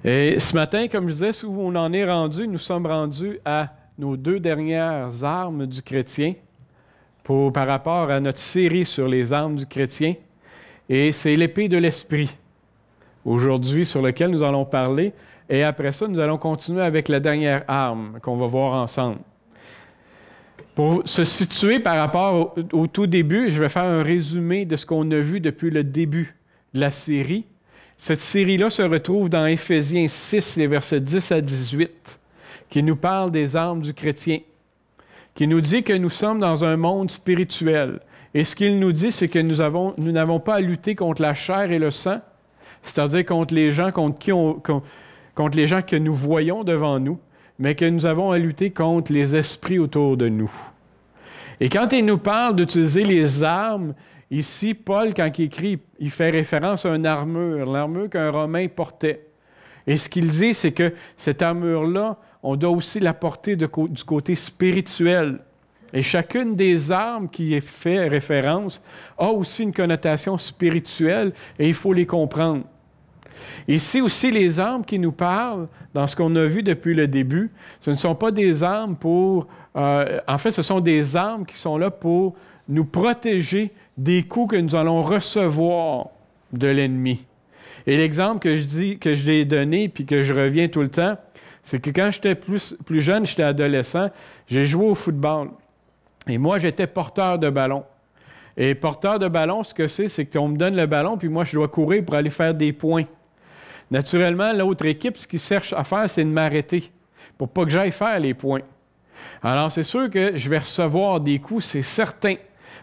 Et ce matin, comme je disais, où on en est rendu, nous sommes rendus à nos deux dernières armes du chrétien par rapport à notre série sur les armes du chrétien. Et c'est l'épée de l'esprit, aujourd'hui, sur laquelle nous allons parler. Et après ça, nous allons continuer avec la dernière arme qu'on va voir ensemble. Pour se situer par rapport au tout début, je vais faire un résumé de ce qu'on a vu depuis le début de la série. Cette série-là se retrouve dans Éphésiens 6, les versets 10 à 18, qui nous parle des armes du chrétien, qui nous dit que nous sommes dans un monde spirituel. Et ce qu'il nous dit, c'est que nous n'avons pas à lutter contre la chair et le sang, c'est-à-dire contre les gens contre les gens que nous voyons devant nous, mais que nous avons à lutter contre les esprits autour de nous. Et quand il nous parle d'utiliser les armes, ici, Paul, quand il écrit, il fait référence à une armure, l'armure qu'un Romain portait. Et ce qu'il dit, c'est que cette armure-là, on doit aussi la porter du côté spirituel. Et chacune des armes qui est fait référence a aussi une connotation spirituelle et il faut les comprendre. Ici aussi, les armes qui nous parlent, dans ce qu'on a vu depuis le début, ce ne sont pas des armes en fait, ce sont des armes qui sont là pour nous protéger des coups que nous allons recevoir de l'ennemi. Et l'exemple que j'ai donné, puis que je reviens tout le temps, c'est que quand j'étais plus jeune, j'étais adolescent, j'ai joué au football. Et moi, j'étais porteur de ballon. Et porteur de ballon, ce que c'est qu'on me donne le ballon, puis moi, je dois courir pour aller faire des points. Naturellement, l'autre équipe, ce qu'ils cherchent à faire, c'est de m'arrêter pour pas que j'aille faire les points. Alors, c'est sûr que je vais recevoir des coups, c'est certain.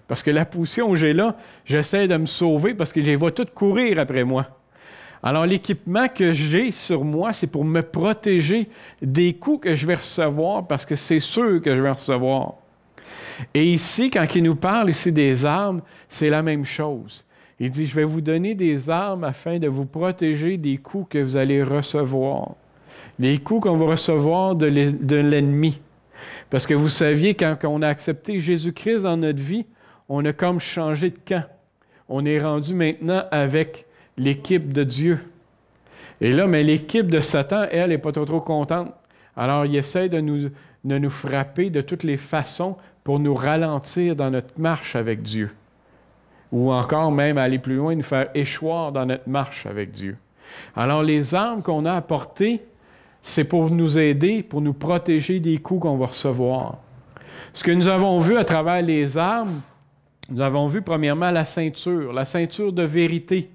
Parce que la position où j'ai là, j'essaie de me sauver parce que je les vois toutes courir après moi. Alors, l'équipement que j'ai sur moi, c'est pour me protéger des coups que je vais recevoir parce que c'est sûr que je vais recevoir. Et ici, quand il nous parle ici des armes, c'est la même chose. Il dit, je vais vous donner des armes afin de vous protéger des coups que vous allez recevoir. Les coups qu'on va recevoir de l'ennemi. Parce que vous saviez, quand on a accepté Jésus-Christ dans notre vie, on a comme changé de camp. On est rendu maintenant avec l'équipe de Dieu. Et là, mais l'équipe de Satan, elle, n'est pas trop contente. Alors, il essaie de nous frapper de toutes les façons pour nous ralentir dans notre marche avec Dieu. Ou encore même aller plus loin, nous faire échoir dans notre marche avec Dieu. Alors, les armes qu'on a apportées, c'est pour nous aider, pour nous protéger des coups qu'on va recevoir. Ce que nous avons vu à travers les armes, nous avons vu premièrement la ceinture de vérité,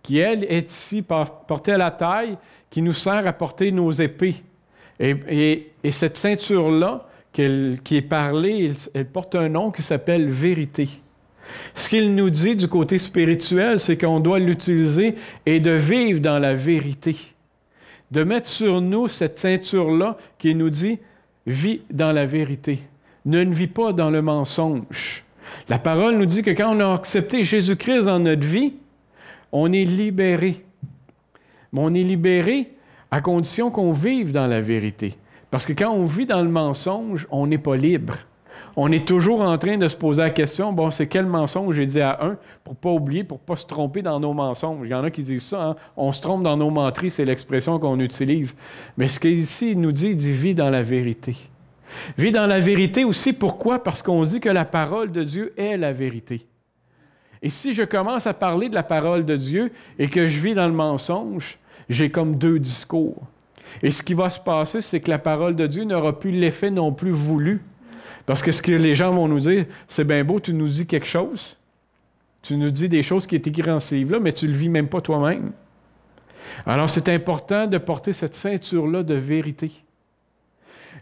qui, elle, est ici portée à la taille, qui nous sert à porter nos épées. Et cette ceinture-là, qui est parlée, elle porte un nom qui s'appelle vérité. Ce qu'il nous dit du côté spirituel, c'est qu'on doit l'utiliser et de vivre dans la vérité. De mettre sur nous cette ceinture-là qui nous dit « vis dans la vérité ». Ne vis pas dans le mensonge. La parole nous dit que quand on a accepté Jésus-Christ dans notre vie, on est libéré. Mais on est libéré à condition qu'on vive dans la vérité. Parce que quand on vit dans le mensonge, on n'est pas libre. On est toujours en train de se poser la question, bon, c'est quel mensonge j'ai dit à un, pour ne pas oublier, pour ne pas se tromper dans nos mensonges. Il y en a qui disent ça, hein? On se trompe dans nos menteries, c'est l'expression qu'on utilise. Mais ce qu'ici, il nous dit vis dans la vérité. Vis dans la vérité aussi, pourquoi? Parce qu'on dit que la parole de Dieu est la vérité. Et si je commence à parler de la parole de Dieu et que je vis dans le mensonge, j'ai comme deux discours. Et ce qui va se passer, c'est que la parole de Dieu n'aura plus l'effet non plus voulu. Parce que ce que les gens vont nous dire, c'est bien beau, tu nous dis quelque chose. Tu nous dis des choses qui est écrites dans ce livre-là, mais tu ne le vis même pas toi-même. Alors, c'est important de porter cette ceinture-là de vérité.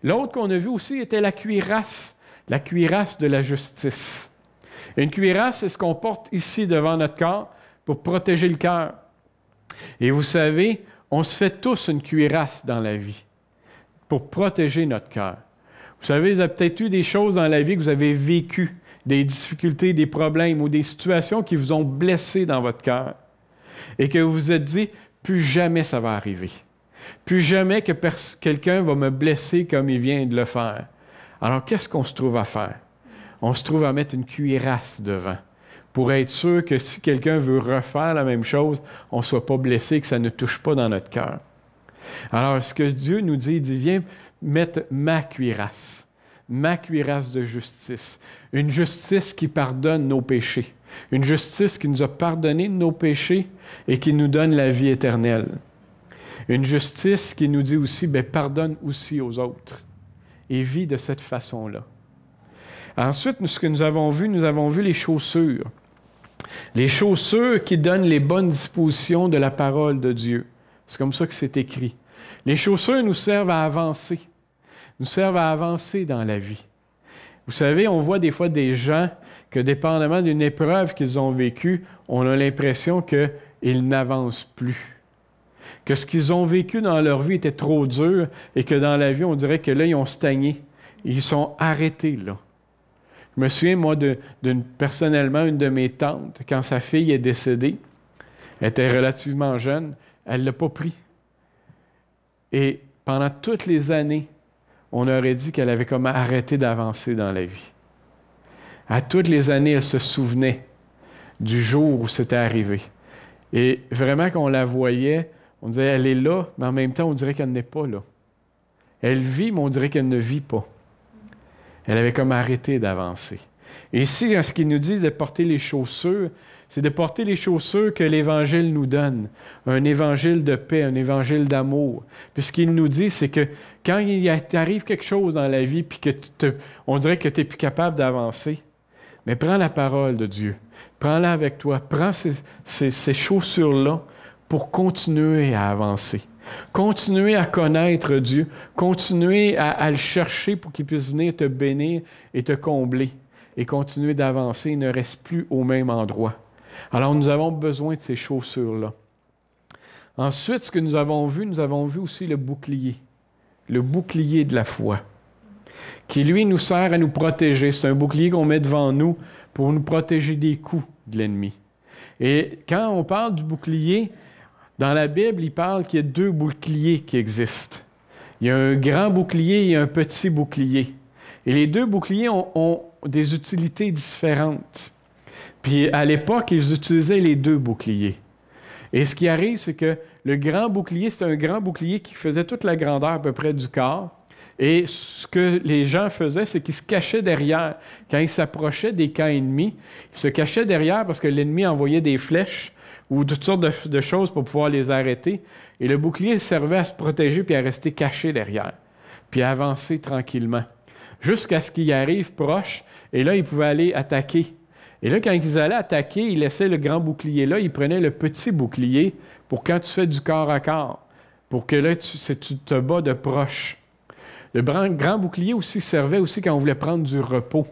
L'autre qu'on a vu aussi était la cuirasse de la justice. Et une cuirasse, c'est ce qu'on porte ici devant notre corps pour protéger le cœur. Et vous savez, on se fait tous une cuirasse dans la vie pour protéger notre cœur. Vous savez, vous avez peut-être eu des choses dans la vie que vous avez vécues, des difficultés, des problèmes ou des situations qui vous ont blessé dans votre cœur et que vous vous êtes dit, plus jamais ça va arriver. Plus jamais que quelqu'un va me blesser comme il vient de le faire. Alors, qu'est-ce qu'on se trouve à faire? On se trouve à mettre une cuirasse devant pour être sûr que si quelqu'un veut refaire la même chose, on ne soit pas blessé, que ça ne touche pas dans notre cœur. Alors, ce que Dieu nous dit, il dit, viens mettre ma cuirasse de justice. Une justice qui pardonne nos péchés. Une justice qui nous a pardonné de nos péchés et qui nous donne la vie éternelle. Une justice qui nous dit aussi, bien, pardonne aussi aux autres. Et vis de cette façon-là. Ensuite, ce que nous avons vu les chaussures. Les chaussures qui donnent les bonnes dispositions de la parole de Dieu. C'est comme ça que c'est écrit. Les chaussures nous servent à avancer. Nous servent à avancer dans la vie. Vous savez, on voit des fois des gens que, dépendamment d'une épreuve qu'ils ont vécue, on a l'impression qu'ils n'avancent plus. Que ce qu'ils ont vécu dans leur vie était trop dur et que dans la vie, on dirait que là, ils ont stagné. Ils sont arrêtés là. Je me souviens, moi, personnellement, une de mes tantes, quand sa fille est décédée, elle était relativement jeune, elle ne l'a pas pris. Et pendant toutes les années, on aurait dit qu'elle avait comme arrêté d'avancer dans la vie. À toutes les années, elle se souvenait du jour où c'était arrivé. Et vraiment, quand on la voyait, on disait, elle est là, mais en même temps, on dirait qu'elle n'est pas là. Elle vit, mais on dirait qu'elle ne vit pas. Elle avait comme arrêté d'avancer. Et ici, ce qu'il nous dit de porter les chaussures, c'est de porter les chaussures que l'Évangile nous donne. Un évangile de paix, un évangile d'amour. Puis ce qu'il nous dit, c'est que quand il t'arrive quelque chose dans la vie, puis on dirait que tu n'es plus capable d'avancer, mais prends la parole de Dieu. Prends-la avec toi. Prends ces chaussures-là pour continuer à avancer. Continuer à connaître Dieu. Continuer à le chercher pour qu'il puisse venir te bénir et te combler. Et continuer d'avancer. Il ne reste plus au même endroit. Alors, nous avons besoin de ces chaussures-là. Ensuite, ce que nous avons vu aussi le bouclier de la foi, qui, lui, nous sert à nous protéger. C'est un bouclier qu'on met devant nous pour nous protéger des coups de l'ennemi. Et quand on parle du bouclier, dans la Bible, il parle qu'il y a 2 boucliers qui existent. Il y a un grand bouclier et un petit bouclier. Et les 2 boucliers ont des utilités différentes. Puis à l'époque, ils utilisaient les 2 boucliers. Et ce qui arrive, c'est que le grand bouclier, c'est un grand bouclier qui faisait toute la grandeur à peu près du corps. Et ce que les gens faisaient, c'est qu'ils se cachaient derrière. Quand ils s'approchaient des camps ennemis, ils se cachaient derrière parce que l'ennemi envoyait des flèches ou toutes sortes de choses pour pouvoir les arrêter. Et le bouclier servait à se protéger puis à rester caché derrière, puis à avancer tranquillement, jusqu'à ce qu'il arrive proche, et là, ils pouvaient aller attaquer. Et là, quand ils allaient attaquer, ils laissaient le grand bouclier là, ils prenaient le petit bouclier pour quand tu fais du corps à corps, pour que là, tu te bats de proche. Le grand bouclier aussi servait aussi quand on voulait prendre du repos.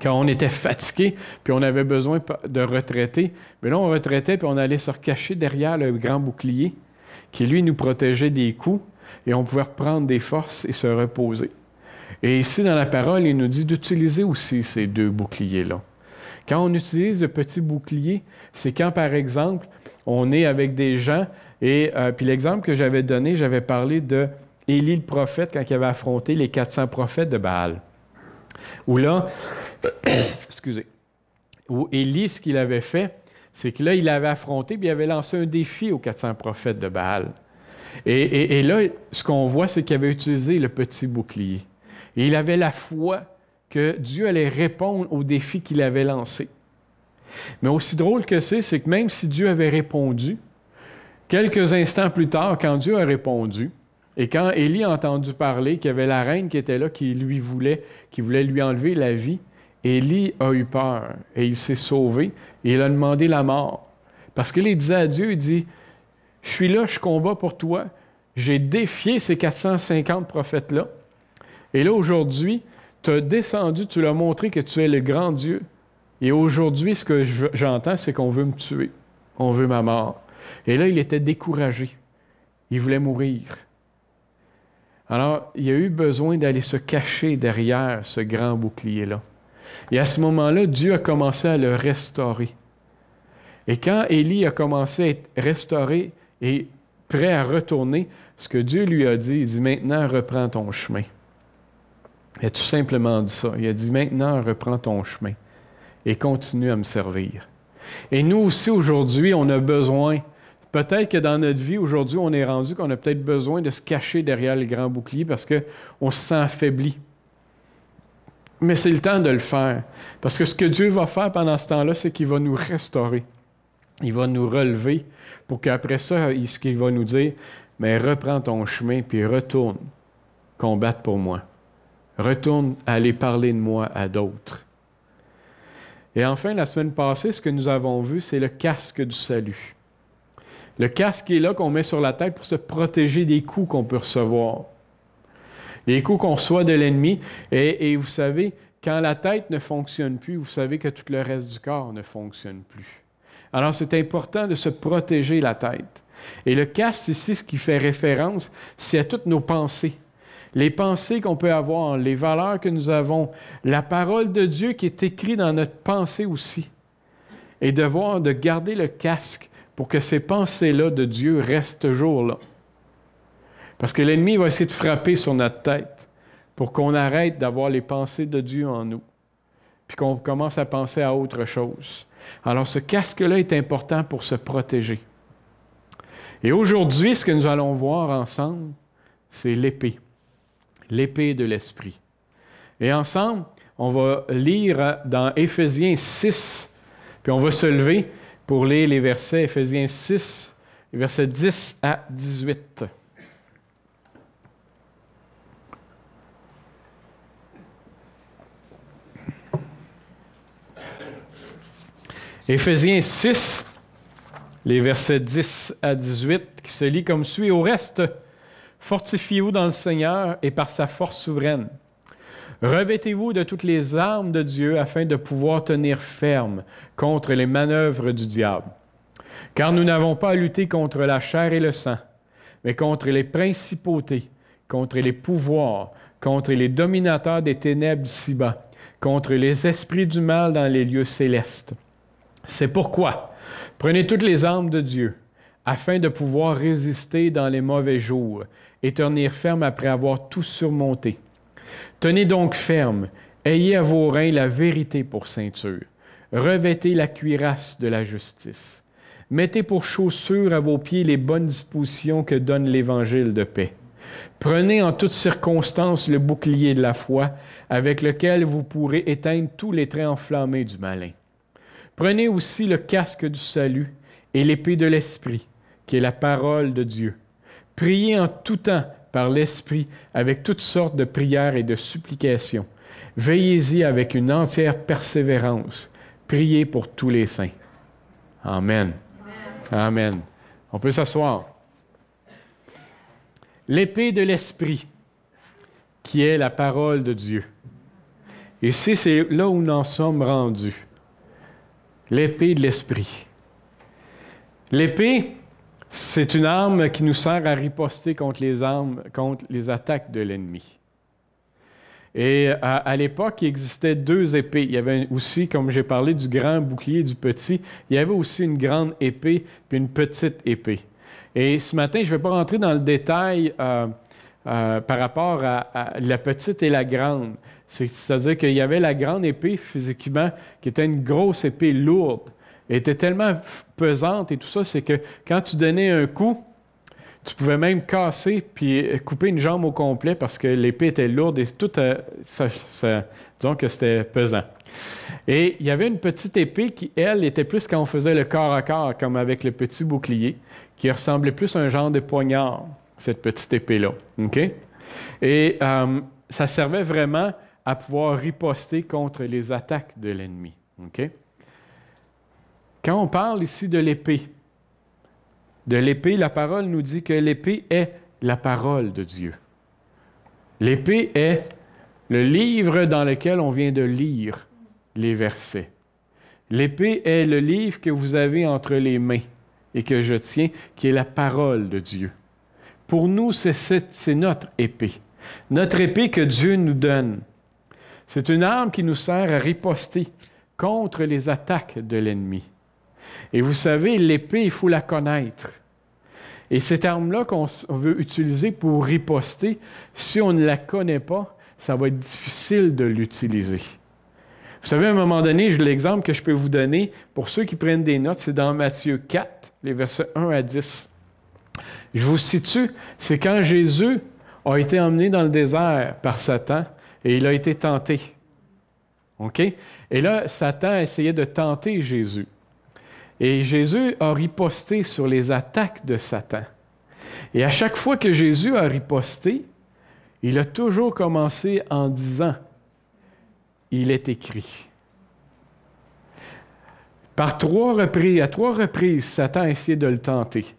Quand on était fatigué, puis on avait besoin de retraiter, mais là, on retraitait, puis on allait se recacher derrière le grand bouclier, qui, lui, nous protégeait des coups, et on pouvait reprendre des forces et se reposer. Et ici, dans la parole, il nous dit d'utiliser aussi ces 2 boucliers-là. Quand on utilise le petit bouclier, c'est quand, par exemple, on est avec des gens, et puis l'exemple que j'avais donné, j'avais parlé de Élie le prophète quand il avait affronté les 400 prophètes de Baal. Où là, où Élie, ce qu'il avait fait, c'est que là, il avait affronté, puis il avait lancé un défi aux 400 prophètes de Baal. Et là, ce qu'on voit, c'est qu'il avait utilisé le petit bouclier. Et il avait la foi que Dieu allait répondre au défi qu'il avait lancé. Mais aussi drôle que c'est que même si Dieu avait répondu, quelques instants plus tard, quand Dieu a répondu, et quand Élie a entendu parler qu'il y avait la reine qui était là, qui voulait lui enlever la vie, Élie a eu peur et il s'est sauvé et il a demandé la mort. Parce qu'il disait à Dieu, il dit, « Je suis là, je combats pour toi. J'ai défié ces 450 prophètes-là. Et là, aujourd'hui, tu as descendu, tu l'as montré que tu es le grand Dieu. Et aujourd'hui, ce que j'entends, c'est qu'on veut me tuer. On veut ma mort. » Et là, il était découragé. Il voulait mourir. Alors, il a eu besoin d'aller se cacher derrière ce grand bouclier-là. Et à ce moment-là, Dieu a commencé à le restaurer. Et quand Élie a commencé à être restauré et prêt à retourner, ce que Dieu lui a dit, il dit « Maintenant, reprends ton chemin. » Il a tout simplement dit ça. Il a dit « Maintenant, reprends ton chemin et continue à me servir. » Et nous aussi, aujourd'hui, on a besoin Peut-être que dans notre vie, aujourd'hui, on est rendu qu'on a peut-être besoin de se cacher derrière le grand bouclier parce qu'on se sent affaibli. Mais c'est le temps de le faire. Parce que ce que Dieu va faire pendant ce temps-là, c'est qu'il va nous restaurer. Il va nous relever pour qu'après ça, ce qu'il va nous dire, mais reprends ton chemin puis retourne combattre pour moi. Retourne aller parler de moi à d'autres. Et enfin, la semaine passée, ce que nous avons vu, c'est le casque du salut. Le casque est là qu'on met sur la tête pour se protéger des coups qu'on peut recevoir. Les coups qu'on reçoit de l'ennemi. Et vous savez, quand la tête ne fonctionne plus, vous savez que tout le reste du corps ne fonctionne plus. Alors, c'est important de se protéger la tête. Et le casque, ici, ce qui fait référence, c'est à toutes nos pensées. Les pensées qu'on peut avoir, les valeurs que nous avons, la parole de Dieu qui est écrite dans notre pensée aussi. Et de garder le casque pour que ces pensées-là de Dieu restent toujours là. Parce que l'ennemi va essayer de frapper sur notre tête pour qu'on arrête d'avoir les pensées de Dieu en nous, puis qu'on commence à penser à autre chose. Alors, ce casque-là est important pour se protéger. Et aujourd'hui, ce que nous allons voir ensemble, c'est l'épée. L'épée de l'Esprit. Et ensemble, on va lire dans Éphésiens 6, puis on va se lever pour lire les versets Éphésiens 6, versets 10 à 18. Éphésiens 6, les versets 10 à 18, qui se lit comme suit. Au reste, fortifiez-vous dans le Seigneur et par sa force souveraine. Revêtez-vous de toutes les armes de Dieu afin de pouvoir tenir ferme contre les manœuvres du diable. Car nous n'avons pas à lutter contre la chair et le sang, mais contre les principautés, contre les pouvoirs, contre les dominateurs des ténèbres d'ici-bas, contre les esprits du mal dans les lieux célestes. C'est pourquoi, prenez toutes les armes de Dieu, afin de pouvoir résister dans les mauvais jours et tenir ferme après avoir tout surmonté. Tenez donc ferme, ayez à vos reins la vérité pour ceinture, revêtez la cuirasse de la justice, mettez pour chaussures à vos pieds les bonnes dispositions que donne l'Évangile de paix. Prenez en toutes circonstances le bouclier de la foi, avec lequel vous pourrez éteindre tous les traits enflammés du malin. Prenez aussi le casque du salut et l'épée de l'Esprit, qui est la parole de Dieu. Priez en tout temps par l'Esprit avec toutes sortes de prières et de supplications. Veillez-y avec une entière persévérance. Priez pour tous les saints. Amen. Amen. On peut s'asseoir. L'épée de l'Esprit, qui est la parole de Dieu. Et c'est là où nous en sommes rendus. L'épée de l'Esprit. L'épée, c'est une arme qui nous sert à riposter contre les attaques de l'ennemi. Et à l'époque, il existait 2 épées. Il y avait aussi, comme j'ai parlé du grand bouclier et du petit, il y avait aussi une grande épée puis une petite épée. Et ce matin, je ne vais pas rentrer dans le détail par rapport à la petite et la grande. C'est-à-dire qu'il y avait la grande épée, physiquement, qui était une grosse épée lourde. Elle était tellement pesante et tout ça, c'est que quand tu donnais un coup, tu pouvais même casser puis couper une jambe au complet parce que l'épée était lourde et tout, disons que c'était pesant. Et il y avait une petite épée qui, elle, était plus quand on faisait le corps à corps, comme avec le petit bouclier, qui ressemblait plus à un genre de poignard, cette petite épée-là. Okay? Et ça servait vraiment à pouvoir riposter contre les attaques de l'ennemi. Okay? Quand on parle ici de l'épée, la parole nous dit que l'épée est la parole de Dieu. L'épée est le livre dans lequel on vient de lire les versets. L'épée est le livre que vous avez entre les mains et que je tiens, qui est la parole de Dieu. Pour nous, c'est notre épée. Notre épée que Dieu nous donne. C'est une arme qui nous sert à riposter contre les attaques de l'ennemi. Et vous savez, l'épée, il faut la connaître. Et cette arme-là qu'on veut utiliser pour riposter, si on ne la connaît pas, ça va être difficile de l'utiliser. Vous savez, à un moment donné, l'exemple que je peux vous donner, pour ceux qui prennent des notes, c'est dans Matthieu 4, les versets 1 à 10. Je vous situe, c'est quand Jésus a été emmené dans le désert par Satan et il a été tenté. OK? Et là, Satan essayait de tenter Jésus. Et Jésus a riposté sur les attaques de Satan. Et à chaque fois que Jésus a riposté, il a toujours commencé en disant « Il est écrit ». À trois reprises, Satan a essayé de le tenter.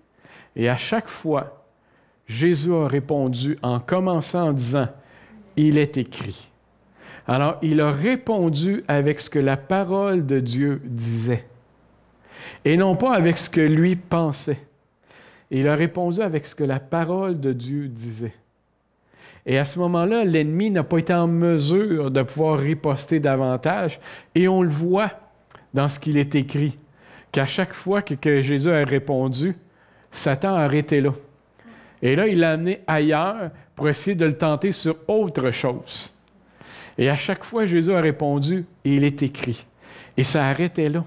Et à chaque fois, Jésus a répondu en commençant en disant « Il est écrit ». Alors, il a répondu avec ce que la parole de Dieu disait, et non pas avec ce que lui pensait. Il a répondu avec ce que la parole de Dieu disait. Et à ce moment-là, l'ennemi n'a pas été en mesure de pouvoir riposter davantage, et on le voit dans ce qu'il est écrit, qu'à chaque fois que Jésus a répondu, Satan a arrêté là. Et là, il l'a amené ailleurs pour essayer de le tenter sur autre chose. Et à chaque fois, Jésus a répondu, « Il est écrit ». Et ça arrêtait là.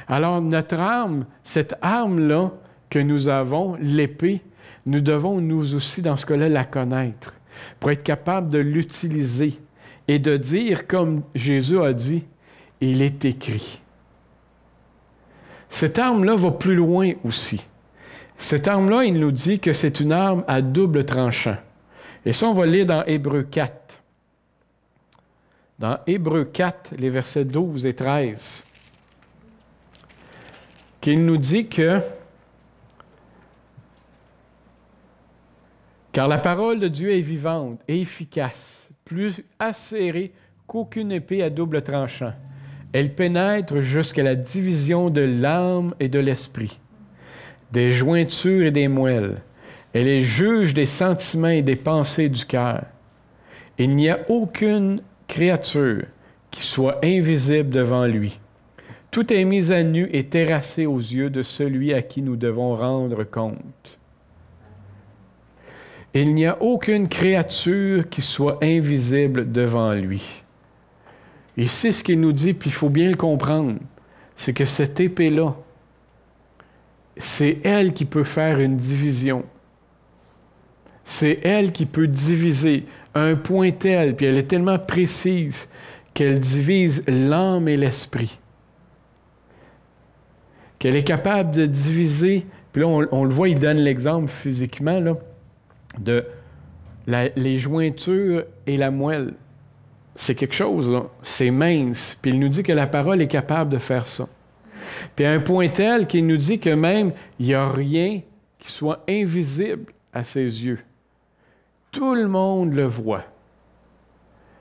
Alors, notre arme, cette arme-là que nous avons, l'épée, nous devons, nous aussi, dans ce cas-là, la connaître pour être capable de l'utiliser et de dire, comme Jésus a dit, « Il est écrit ». Cette arme-là va plus loin aussi. Cette arme-là, il nous dit que c'est une arme à double tranchant. Et ça, on va lire dans Hébreux 4. Dans Hébreux 4, les versets 12 et 13, qu'il nous dit que « Car la parole de Dieu est vivante et efficace, plus acérée qu'aucune épée à double tranchant. Elle pénètre jusqu'à la division de l'âme et de l'esprit, des jointures et des moelles. Elle est juge des sentiments et des pensées du cœur. Il n'y a aucune créature qui soit invisible devant lui. Tout est mis à nu et terrassé aux yeux de celui à qui nous devons rendre compte. Il n'y a aucune créature qui soit invisible devant lui. » Ici, ce qu'il nous dit, puis il faut bien le comprendre, c'est que cette épée-là, c'est elle qui peut faire une division. C'est elle qui peut diviser un point tel, puis elle est tellement précise qu'elle divise l'âme et l'esprit. Qu'elle est capable de diviser, puis là, on le voit, il donne l'exemple physiquement, là, de les jointures et la moelle. C'est quelque chose, là. C'est mince. Puis il nous dit que la parole est capable de faire ça. Puis à un point tel qu'il nous dit que même, il n'y a rien qui soit invisible à ses yeux. Tout le monde le voit.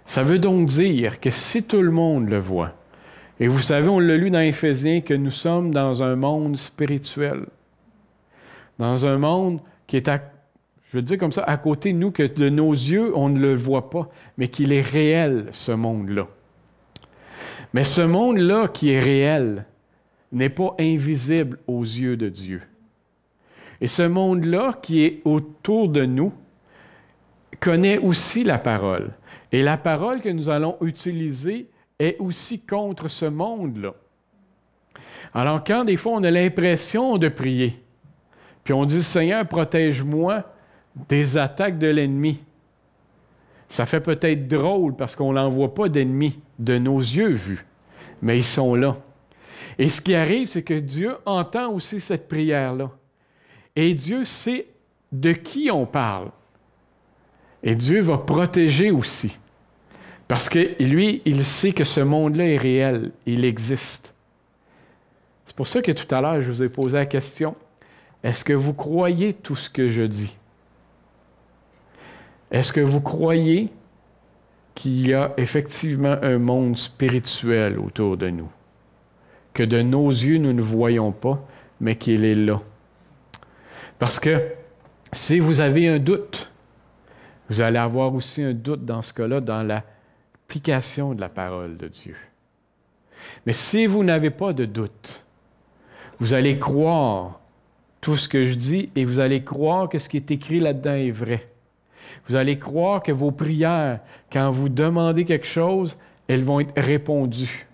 Ça veut donc dire que si tout le monde le voit, et vous savez, on l'a lu dans Éphésiens, que nous sommes dans un monde spirituel. Dans un monde qui est je veux dire comme ça, à côté de nous, que de nos yeux, on ne le voit pas, mais qu'il est réel, ce monde-là. Mais ce monde-là qui est réel n'est pas invisible aux yeux de Dieu. Et ce monde-là qui est autour de nous connaît aussi la parole. Et la parole que nous allons utiliser est aussi contre ce monde-là. Alors quand des fois on a l'impression de prier, puis on dit « Seigneur, protège-moi », des attaques de l'ennemi. Ça fait peut-être drôle parce qu'on n'en voit pas d'ennemis de nos yeux vus, mais ils sont là. Et ce qui arrive, c'est que Dieu entend aussi cette prière-là. Et Dieu sait de qui on parle. Et Dieu va protéger aussi. Parce que lui, il sait que ce monde-là est réel, il existe. C'est pour ça que tout à l'heure, je vous ai posé la question, est-ce que vous croyez tout ce que je dis? Est-ce que vous croyez qu'il y a effectivement un monde spirituel autour de nous? Que de nos yeux, nous ne voyons pas, mais qu'il est là. Parce que si vous avez un doute, vous allez avoir aussi un doute dans ce cas-là, dans l'application de la parole de Dieu. Mais si vous n'avez pas de doute, vous allez croire tout ce que je dis et vous allez croire que ce qui est écrit là-dedans est vrai. Vous allez croire que vos prières, quand vous demandez quelque chose, elles vont être répondues.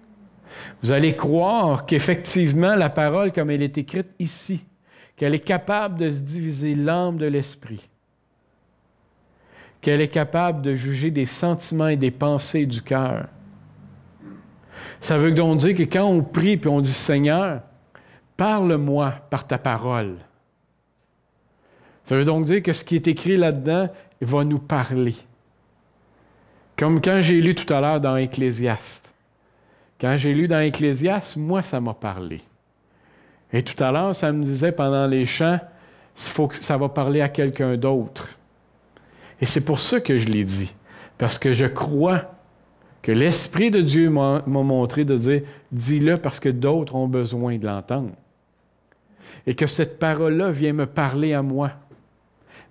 Vous allez croire qu'effectivement, la parole, comme elle est écrite ici, qu'elle est capable de se diviser l'âme de l'esprit, qu'elle est capable de juger des sentiments et des pensées du cœur. Ça veut donc dire que quand on prie et on dit « Seigneur, parle-moi par ta parole », ça veut donc dire que ce qui est écrit là-dedans va nous parler. Comme quand j'ai lu tout à l'heure dans Ecclésiaste. Quand j'ai lu dans Ecclésiaste, moi, ça m'a parlé. Et tout à l'heure, ça me disait pendant les chants, ça va parler à quelqu'un d'autre. Et c'est pour ça que je l'ai dit. Parce que je crois que l'Esprit de Dieu m'a montré de dire, dis-le parce que d'autres ont besoin de l'entendre. Et que cette parole-là vient me parler à moi,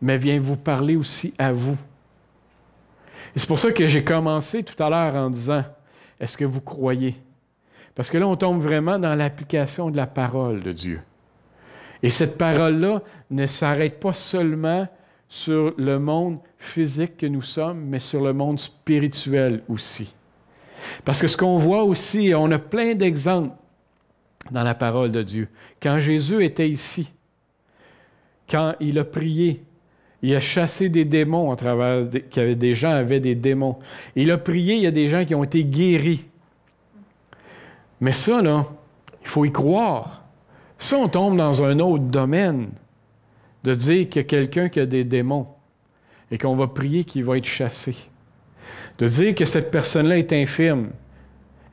mais vient vous parler aussi à vous. Et c'est pour ça que j'ai commencé tout à l'heure en disant, est-ce que vous croyez? Parce que là, on tombe vraiment dans l'application de la parole de Dieu. Et cette parole-là ne s'arrête pas seulement sur le monde physique que nous sommes, mais sur le monde spirituel aussi. Parce que ce qu'on voit aussi, on a plein d'exemples dans la parole de Dieu. Quand Jésus était ici, quand il a prié, il a chassé des démons à travers des gens avaient des démons. Il a prié, il y a des gens qui ont été guéris. Mais ça, là, il faut y croire. Ça, on tombe dans un autre domaine de dire qu'il y a quelqu'un qui a des démons et qu'on va prier qu'il va être chassé. De dire que cette personne-là est infirme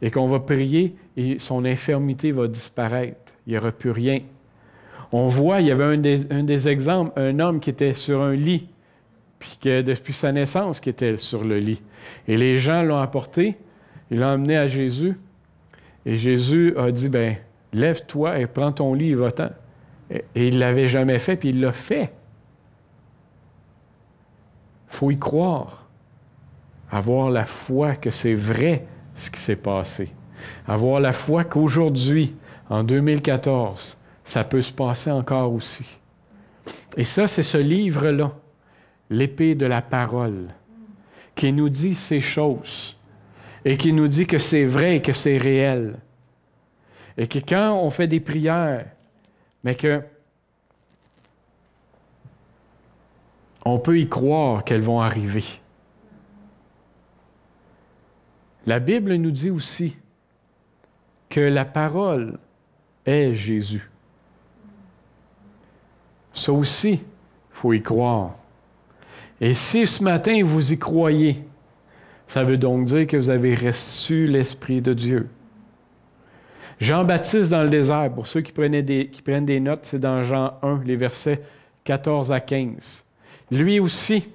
et qu'on va prier et son infirmité va disparaître. Il n'y aura plus rien. On voit, il y avait un des exemples, un homme qui était sur un lit, puis que depuis sa naissance, qui était sur le lit. Et les gens l'ont apporté, ils l'ont emmené à Jésus, et Jésus a dit, ben, lève-toi et prends ton lit et va-t'en. Et il ne l'avait jamais fait, puis il l'a fait. Il faut y croire. Avoir la foi que c'est vrai ce qui s'est passé. Avoir la foi qu'aujourd'hui, en 2014, ça peut se passer encore aussi. Et ça, c'est ce livre-là, l'épée de la parole, qui nous dit ces choses et qui nous dit que c'est vrai et que c'est réel. Et que quand on fait des prières, mais que on peut y croire qu'elles vont arriver. La Bible nous dit aussi que la parole est Jésus. Ça aussi, il faut y croire. Et si ce matin vous y croyez, ça veut donc dire que vous avez reçu l'Esprit de Dieu. Jean-Baptiste dans le désert, pour ceux qui prennent des notes, c'est dans Jean 1, les versets 14 à 15. Lui aussi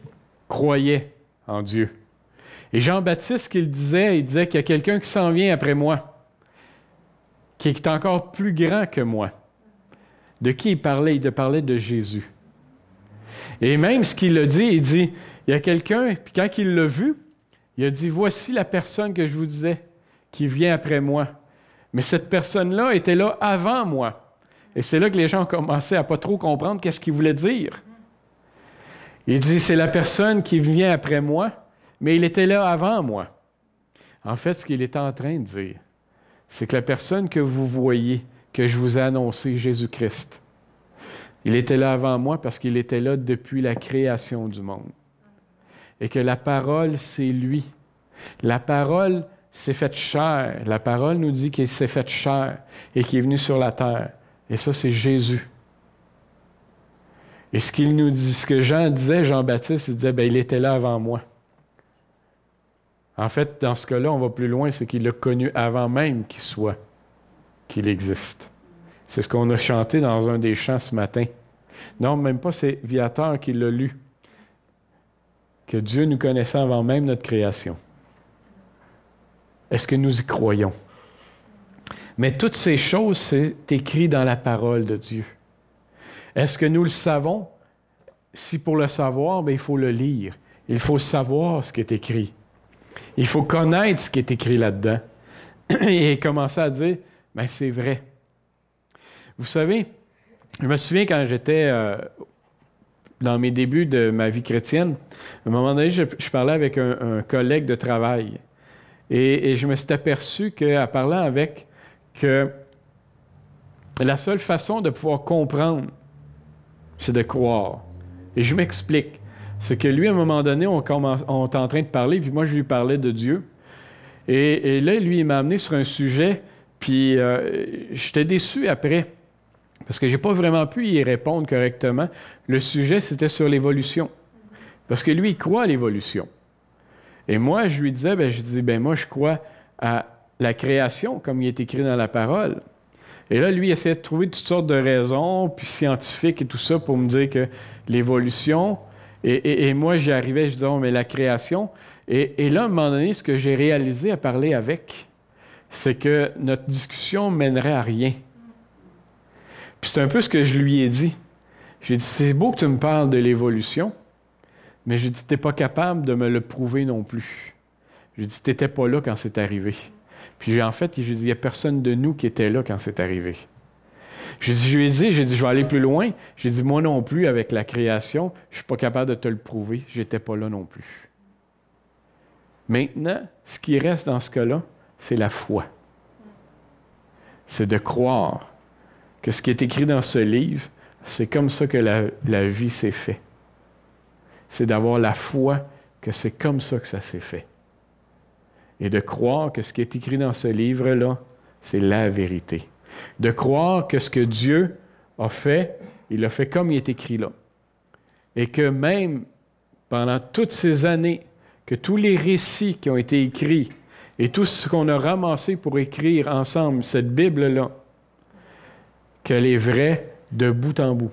croyait en Dieu. Et Jean-Baptiste, qu'il disait, il disait qu'il y a quelqu'un qui s'en vient après moi, qui est encore plus grand que moi. De qui il parlait? Il parlait de Jésus. Et même ce qu'il a dit, il dit, il y a quelqu'un, puis quand il l'a vu, il a dit, voici la personne que je vous disais, qui vient après moi. Mais cette personne-là était là avant moi. Et c'est là que les gens ont commencé à pas trop comprendre qu'est-ce qu'il voulait dire. Il dit, c'est la personne qui vient après moi, mais il était là avant moi. En fait, ce qu'il était en train de dire, c'est que la personne que vous voyez, que je vous ai annoncé, Jésus-Christ, il était là avant moi parce qu'il était là depuis la création du monde. Et que la parole, c'est lui. La parole s'est faite chair. La parole nous dit qu'il s'est faite chair et qu'il est venu sur la terre. Et ça, c'est Jésus. Et ce qu'il nous dit, ce que Jean disait, Jean-Baptiste, il disait, bien, il était là avant moi. En fait, dans ce cas-là, on va plus loin, c'est qu'il l'a connu avant même qu'il existe. C'est ce qu'on a chanté dans un des chants ce matin. Non, même pas, c'est Viateur qui l'a lu. Que Dieu nous connaissait avant même notre création. Est-ce que nous y croyons? Mais toutes ces choses, c'est écrit dans la parole de Dieu. Est-ce que nous le savons? Si pour le savoir, bien, il faut le lire. Il faut savoir ce qui est écrit. Il faut connaître ce qui est écrit là-dedans et commencer à dire, bien, c'est vrai. Vous savez, je me souviens quand j'étais dans mes débuts de ma vie chrétienne, à un moment donné, je parlais avec un collègue de travail. Et je me suis aperçu qu'en parlant avec, que la seule façon de pouvoir comprendre, c'est de croire. Et je m'explique. C'est que lui, à un moment donné, on était en train de parler, puis moi, je lui parlais de Dieu. Et là, lui, il m'a amené sur un sujet, puis j'étais déçu après, parce que je n'ai pas vraiment pu y répondre correctement. Le sujet, c'était sur l'évolution. Parce que lui, il croit à l'évolution. Et moi, je lui disais, moi, je crois à la création, comme il est écrit dans la parole. Et là, lui, il essayait de trouver toutes sortes de raisons, puis scientifiques et tout ça, pour me dire que l'évolution, et moi, j'y arrivais, je disais, oh, mais la création. Et là, à un moment donné, ce que j'ai réalisé à parler avec, c'est que notre discussion mènerait à rien. Puis c'est un peu ce que je lui ai dit. J'ai dit, c'est beau que tu me parles de l'évolution, mais j'ai dit, tu n'es pas capable de me le prouver non plus. J'ai dit, tu n'étais pas là quand c'est arrivé. Puis en fait, j'ai dit, il n'y a personne de nous qui était là quand c'est arrivé. Je lui ai dit, je vais aller plus loin. J'ai dit, moi non plus, avec la création, je ne suis pas capable de te le prouver. Je n'étais pas là non plus. Maintenant, ce qui reste dans ce cas-là, c'est la foi. C'est de croire que ce qui est écrit dans ce livre, c'est comme ça que la vie s'est faite. C'est d'avoir la foi que c'est comme ça que ça s'est fait. Et de croire que ce qui est écrit dans ce livre-là, c'est la vérité. De croire que ce que Dieu a fait, il l'a fait comme il est écrit là. Et que même pendant toutes ces années, que tous les récits qui ont été écrits et tout ce qu'on a ramassé pour écrire ensemble, cette Bible-là, qu'elle est vraie de bout en bout.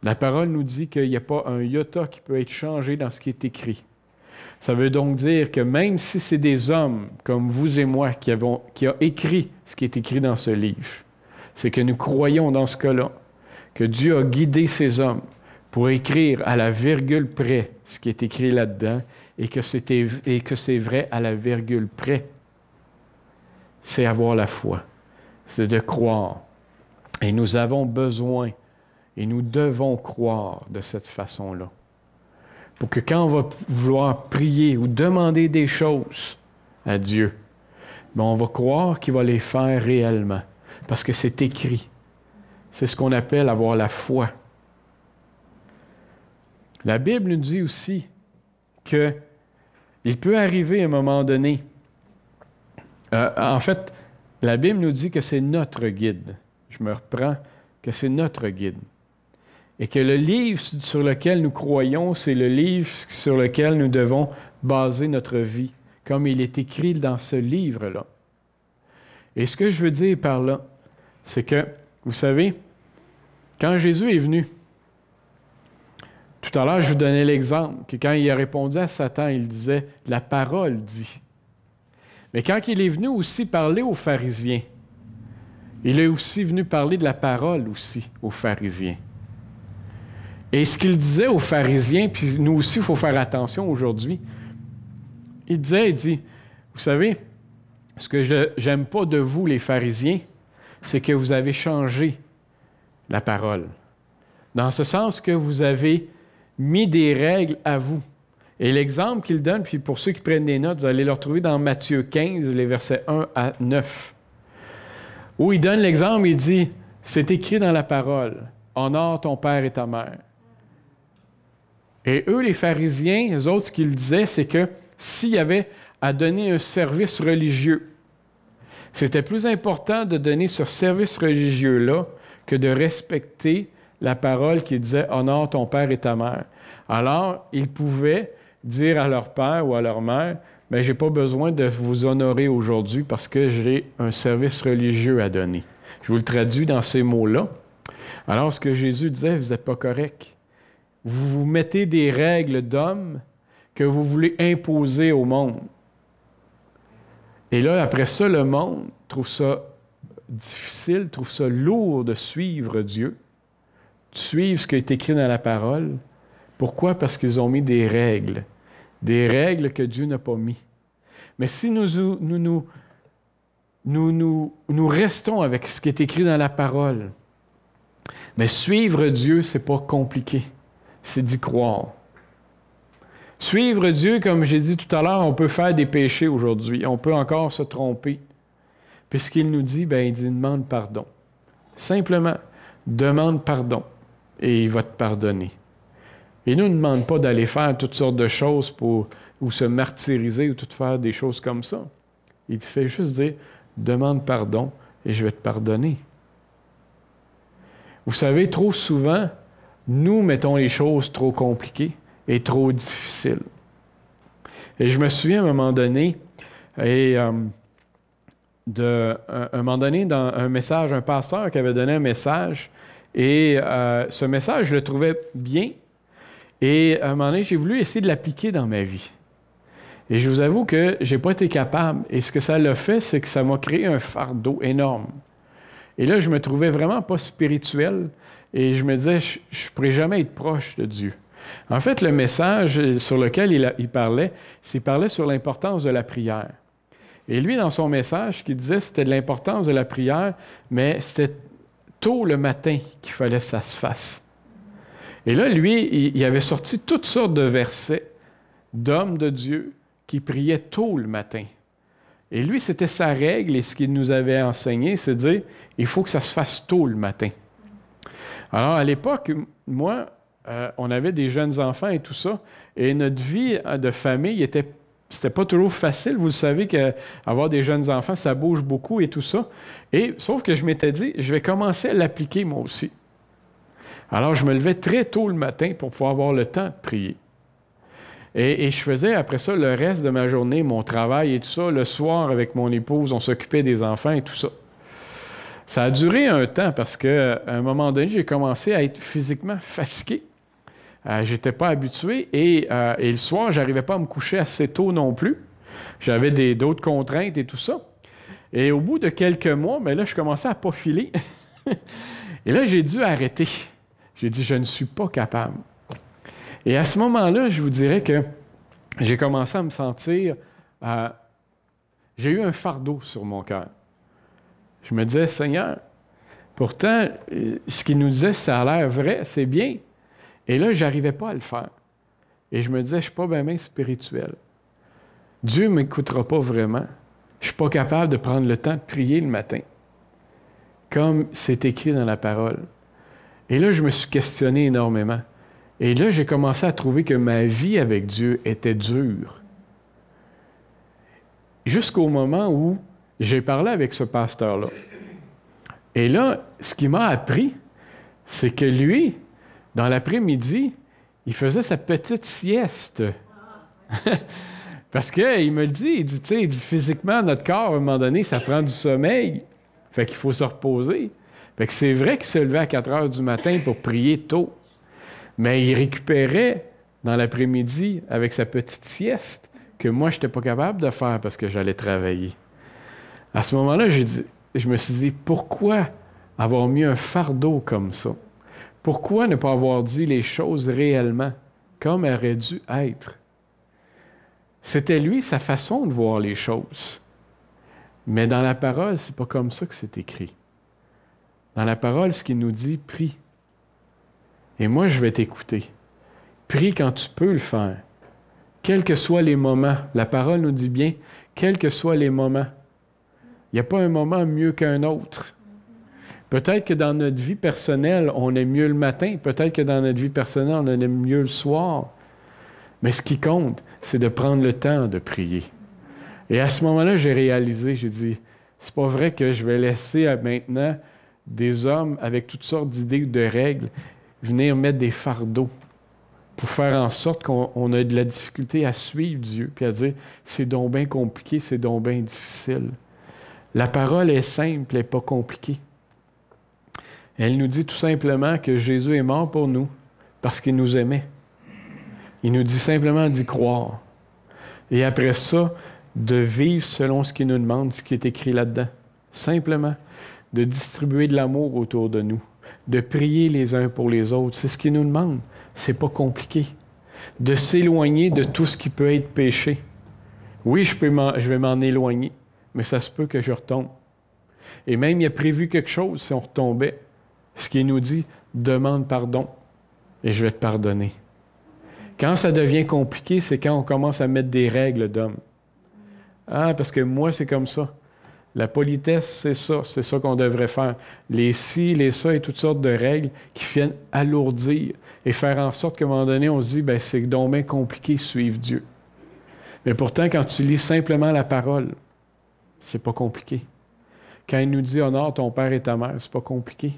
La parole nous dit qu'il n'y a pas un iota qui peut être changé dans ce qui est écrit. Ça veut donc dire que même si c'est des hommes comme vous et moi qui ont écrit ce qui est écrit dans ce livre, c'est que nous croyons dans ce cas-là, que Dieu a guidé ces hommes pour écrire à la virgule près ce qui est écrit là-dedans et que c'est vrai à la virgule près. C'est avoir la foi, c'est de croire. Et nous avons besoin et nous devons croire de cette façon-là. Pour que quand on va vouloir prier ou demander des choses à Dieu, on va croire qu'il va les faire réellement, parce que c'est écrit. C'est ce qu'on appelle avoir la foi. La Bible nous dit aussi qu'il peut arriver à un moment donné. En fait, la Bible nous dit que c'est notre guide. Je me reprends, que c'est notre guide. Et que le livre sur lequel nous croyons, c'est le livre sur lequel nous devons baser notre vie, comme il est écrit dans ce livre-là. Et ce que je veux dire par là, c'est que, vous savez, quand Jésus est venu, tout à l'heure, je vous donnais l'exemple, que quand il a répondu à Satan, il disait « la parole dit ». Mais quand il est venu aussi parler aux pharisiens, il est aussi venu parler de la parole aussi aux pharisiens. Et ce qu'il disait aux pharisiens, puis nous aussi, il faut faire attention aujourd'hui, il dit, vous savez, ce que j'aime pas de vous, les pharisiens, c'est que vous avez changé la parole. Dans ce sens que vous avez mis des règles à vous. Et l'exemple qu'il donne, puis pour ceux qui prennent des notes, vous allez le retrouver dans Matthieu 15, les versets 1 à 9, où il donne l'exemple, il dit, c'est écrit dans la parole, « Honore ton père et ta mère ». Et eux, les pharisiens, eux autres, ce qu'ils disaient, c'est que s'il y avait à donner un service religieux, c'était plus important de donner ce service religieux-là que de respecter la parole qui disait « Honore ton père et ta mère ». Alors, ils pouvaient dire à leur père ou à leur mère « Bien, je n'ai pas besoin de vous honorer aujourd'hui parce que j'ai un service religieux à donner. » Je vous le traduis dans ces mots-là. Alors, ce que Jésus disait, vous n'êtes pas correct. Vous vous mettez des règles d'hommes que vous voulez imposer au monde. Et là, après ça, le monde trouve ça difficile, trouve ça lourd de suivre Dieu, de suivre ce qui est écrit dans la parole. Pourquoi? Parce qu'ils ont mis des règles que Dieu n'a pas mis. Mais si nous restons avec ce qui est écrit dans la parole, mais suivre Dieu, c'est pas compliqué. C'est d'y croire. Suivre Dieu, comme j'ai dit tout à l'heure, on peut faire des péchés aujourd'hui. On peut encore se tromper. Puis ce qu'il nous dit, il dit demande pardon. Simplement, demande pardon et il va te pardonner. Il ne nous demande pas d'aller faire toutes sortes de choses ou se martyriser ou tout faire des choses comme ça. Il te fait juste dire demande pardon et je vais te pardonner. Vous savez, trop souvent, nous mettons les choses trop compliquées et trop difficiles. Et je me souviens à un moment donné, un moment donné, dans un message, un pasteur qui avait donné un message, et ce message, je le trouvais bien, et à un moment donné, j'ai voulu essayer de l'appliquer dans ma vie. Et je vous avoue que je n'ai pas été capable, et ce que ça l'a fait, c'est que ça m'a créé un fardeau énorme. Et là, je me trouvais vraiment pas spirituel, et je me disais, je ne pourrais jamais être proche de Dieu. En fait, le message sur lequel il parlait, il parlait sur l'importance de la prière. Et lui, dans son message, ce qu'il disait, c'était de l'importance de la prière, mais c'était tôt le matin qu'il fallait que ça se fasse. Et là, lui, il avait sorti toutes sortes de versets d'hommes de Dieu qui priaient tôt le matin. Et lui, c'était sa règle, et ce qu'il nous avait enseigné, c'est de dire, il faut que ça se fasse tôt le matin. Alors, à l'époque, moi, on avait des jeunes enfants et tout ça, et notre vie de famille c'était pas toujours facile. Vous le savez qu'avoir des jeunes enfants, ça bouge beaucoup et tout ça. Et sauf que je m'étais dit, je vais commencer à l'appliquer moi aussi. Alors, je me levais très tôt le matin pour pouvoir avoir le temps de prier. Et je faisais après ça le reste de ma journée, mon travail et tout ça. Le soir, avec mon épouse, on s'occupait des enfants et tout ça. Ça a duré un temps parce qu'à un moment donné, j'ai commencé à être physiquement fatigué. J'étais pas habitué et le soir, j'arrivais pas à me coucher assez tôt non plus. J'avais d'autres contraintes et tout ça. Et au bout de quelques mois, là, je commençais à pas filer. Et là, j'ai dû arrêter. J'ai dit, je ne suis pas capable. Et à ce moment-là, je vous dirais que j'ai commencé à me sentir... j'ai eu un fardeau sur mon cœur. Je me disais, Seigneur, pourtant, ce qu'il nous disait, ça a l'air vrai, c'est bien. Et là, je n'arrivais pas à le faire. Et je me disais, je ne suis pas bien spirituel. Dieu ne m'écoutera pas vraiment. Je ne suis pas capable de prendre le temps de prier le matin, comme c'est écrit dans la parole. Et là, je me suis questionné énormément. Et là, j'ai commencé à trouver que ma vie avec Dieu était dure. Jusqu'au moment où j'ai parlé avec ce pasteur-là. Et là, ce qu'il m'a appris, c'est que lui, dans l'après-midi, il faisait sa petite sieste. Parce qu'il me le dit, il dit, physiquement, notre corps, à un moment donné, ça prend du sommeil. Fait qu'il faut se reposer. Fait que c'est vrai qu'il se levait à 4 heures du matin pour prier tôt. Mais il récupérait dans l'après-midi avec sa petite sieste que moi, je n'étais pas capable de faire parce que j'allais travailler. À ce moment-là, je me suis dit, pourquoi avoir mis un fardeau comme ça? Pourquoi ne pas avoir dit les choses réellement, comme elles auraient dû être? C'était lui, sa façon de voir les choses. Mais dans la parole, c'est pas comme ça que c'est écrit. Dans la parole, ce qu'il nous dit, prie. Et moi, je vais t'écouter. Prie quand tu peux le faire. Quels que soient les moments. La parole nous dit bien, quels que soient les moments. Il n'y a pas un moment mieux qu'un autre. Peut-être que dans notre vie personnelle, on aime mieux le matin. Peut-être que dans notre vie personnelle, on aime mieux le soir. Mais ce qui compte, c'est de prendre le temps de prier. Et à ce moment-là, j'ai réalisé, j'ai dit, c'est pas vrai que je vais laisser maintenant des hommes avec toutes sortes d'idées ou de règles venir mettre des fardeaux pour faire en sorte qu'on ait de la difficulté à suivre Dieu, puis à dire, c'est donc bien compliqué, c'est donc bien difficile. La parole est simple, elle n'est pas compliquée. Elle nous dit tout simplement que Jésus est mort pour nous parce qu'il nous aimait. Il nous dit simplement d'y croire. Et après ça, de vivre selon ce qu'il nous demande, ce qui est écrit là-dedans. Simplement, de distribuer de l'amour autour de nous, de prier les uns pour les autres. C'est ce qu'il nous demande. C'est pas compliqué. De s'éloigner de tout ce qui peut être péché. Oui, je vais m'en éloigner, mais ça se peut que je retombe. Et même, il a prévu quelque chose si on retombait. Ce qu'il nous dit, demande pardon et je vais te pardonner. Quand ça devient compliqué, c'est quand on commence à mettre des règles d'homme. Ah, parce que moi, c'est comme ça. La politesse, c'est ça qu'on devrait faire. Les ci, les ça et toutes sortes de règles qui viennent alourdir et faire en sorte qu'à un moment donné, on se dit, ben c'est donc bien compliqué suivre Dieu. Mais pourtant, quand tu lis simplement la parole, c'est pas compliqué. Quand il nous dit honore ton père et ta mère, c'est pas compliqué.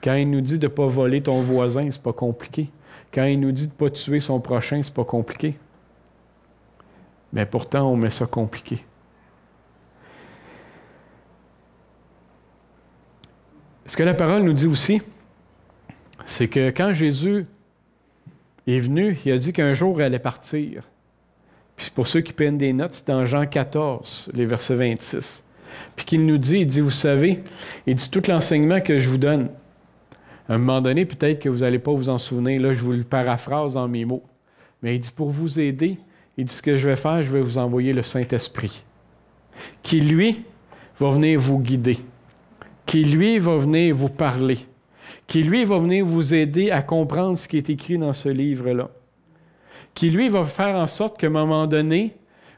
Quand il nous dit de ne pas voler ton voisin, c'est pas compliqué. Quand il nous dit de ne pas tuer son prochain, c'est pas compliqué. Mais pourtant, on met ça compliqué. Ce que la parole nous dit aussi, c'est que quand Jésus est venu, il a dit qu'un jour, il allait partir. Puis pour ceux qui prennent des notes, c'est dans Jean 14, les versets 26. Puis qu'il nous dit, il dit, vous savez, il dit tout l'enseignement que je vous donne. À un moment donné, peut-être que vous n'allez pas vous en souvenir, là, je vous le paraphrase dans mes mots. Mais il dit, pour vous aider, il dit, ce que je vais faire, je vais vous envoyer le Saint-Esprit, qui, lui, va venir vous guider, qui, lui, va venir vous parler, qui, lui, va venir vous aider à comprendre ce qui est écrit dans ce livre-là, qui, lui, va faire en sorte qu'à un moment donné,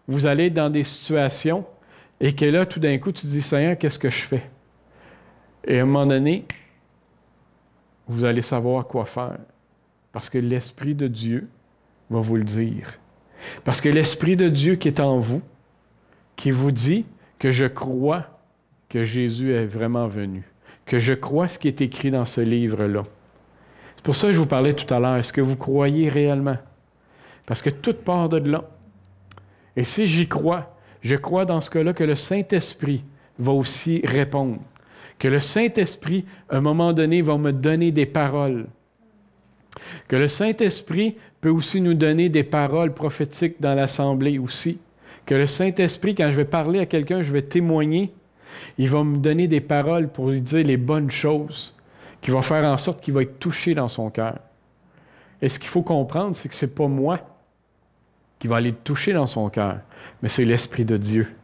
vous allez être dans des situations et que là, tout d'un coup, tu te dis, Seigneur, qu'est-ce que je fais? Et à un moment donné, vous allez savoir quoi faire. Parce que l'Esprit de Dieu va vous le dire. Parce que l'Esprit de Dieu qui est en vous, qui vous dit que je crois que Jésus est vraiment venu, que je crois ce qui est écrit dans ce livre-là. C'est pour ça que je vous parlais tout à l'heure. Est-ce que vous croyez réellement? Parce que tout part de là. Et si j'y crois, je crois dans ce cas-là que le Saint-Esprit va aussi répondre. Que le Saint-Esprit, à un moment donné, va me donner des paroles. Que le Saint-Esprit peut aussi nous donner des paroles prophétiques dans l'Assemblée aussi. Que le Saint-Esprit, quand je vais parler à quelqu'un, je vais témoigner, il va me donner des paroles pour lui dire les bonnes choses, qui vont faire en sorte qu'il va être touché dans son cœur. Et ce qu'il faut comprendre, c'est que ce n'est pas moi qui va aller toucher dans son cœur, mais c'est l'Esprit de Dieu.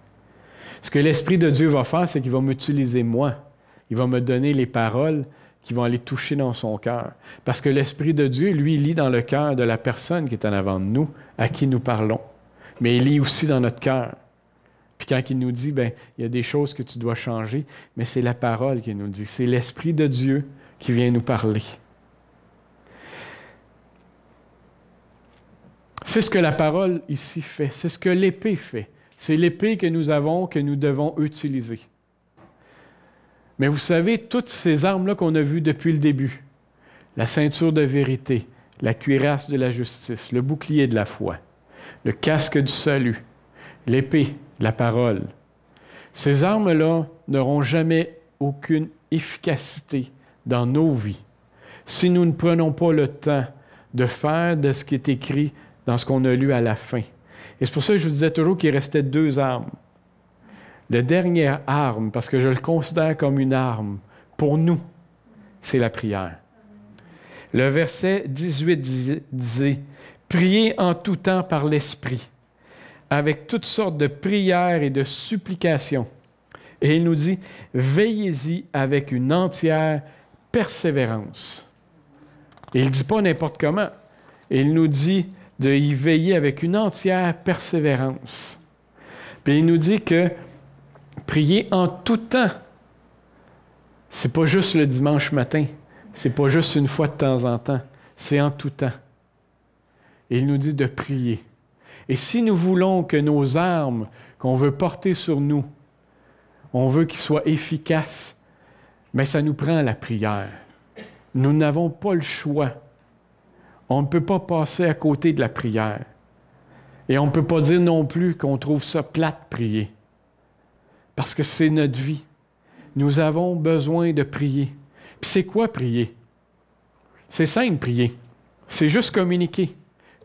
Ce que l'Esprit de Dieu va faire, c'est qu'il va m'utiliser moi. Il va me donner les paroles qui vont aller toucher dans son cœur. Parce que l'Esprit de Dieu, lui, lit dans le cœur de la personne qui est en avant de nous, à qui nous parlons. Mais il lit aussi dans notre cœur. Puis quand il nous dit, bien, il y a des choses que tu dois changer, mais c'est la parole qui nous le dit. C'est l'Esprit de Dieu qui vient nous parler. C'est ce que la parole ici fait. C'est ce que l'épée fait. C'est l'épée que nous avons, que nous devons utiliser. Mais vous savez, toutes ces armes-là qu'on a vues depuis le début, la ceinture de vérité, la cuirasse de la justice, le bouclier de la foi, le casque du salut, l'épée, la parole, ces armes-là n'auront jamais aucune efficacité dans nos vies si nous ne prenons pas le temps de faire de ce qui est écrit dans ce qu'on a lu à la fin. Et c'est pour ça que je vous disais toujours qu'il restait 2 armes. La dernière arme, parce que je le considère comme une arme, pour nous, c'est la prière. Le verset 18 disait « Priez en tout temps par l'Esprit, avec toutes sortes de prières et de supplications. » Et il nous dit « Veillez-y avec une entière persévérance. » Et il ne dit pas n'importe comment. Il nous dit de y veiller avec une entière persévérance. Puis il nous dit que prier en tout temps. C'est pas juste le dimanche matin. C'est pas juste une fois de temps en temps. C'est en tout temps. Et il nous dit de prier. Et si nous voulons que nos armes qu'on veut porter sur nous, on veut qu'ils soient efficaces, bien, ça nous prend la prière. Nous n'avons pas le choix. On ne peut pas passer à côté de la prière. Et on ne peut pas dire non plus qu'on trouve ça plate prier. Parce que c'est notre vie. Nous avons besoin de prier. Puis c'est quoi prier? C'est simple, prier. C'est juste communiquer.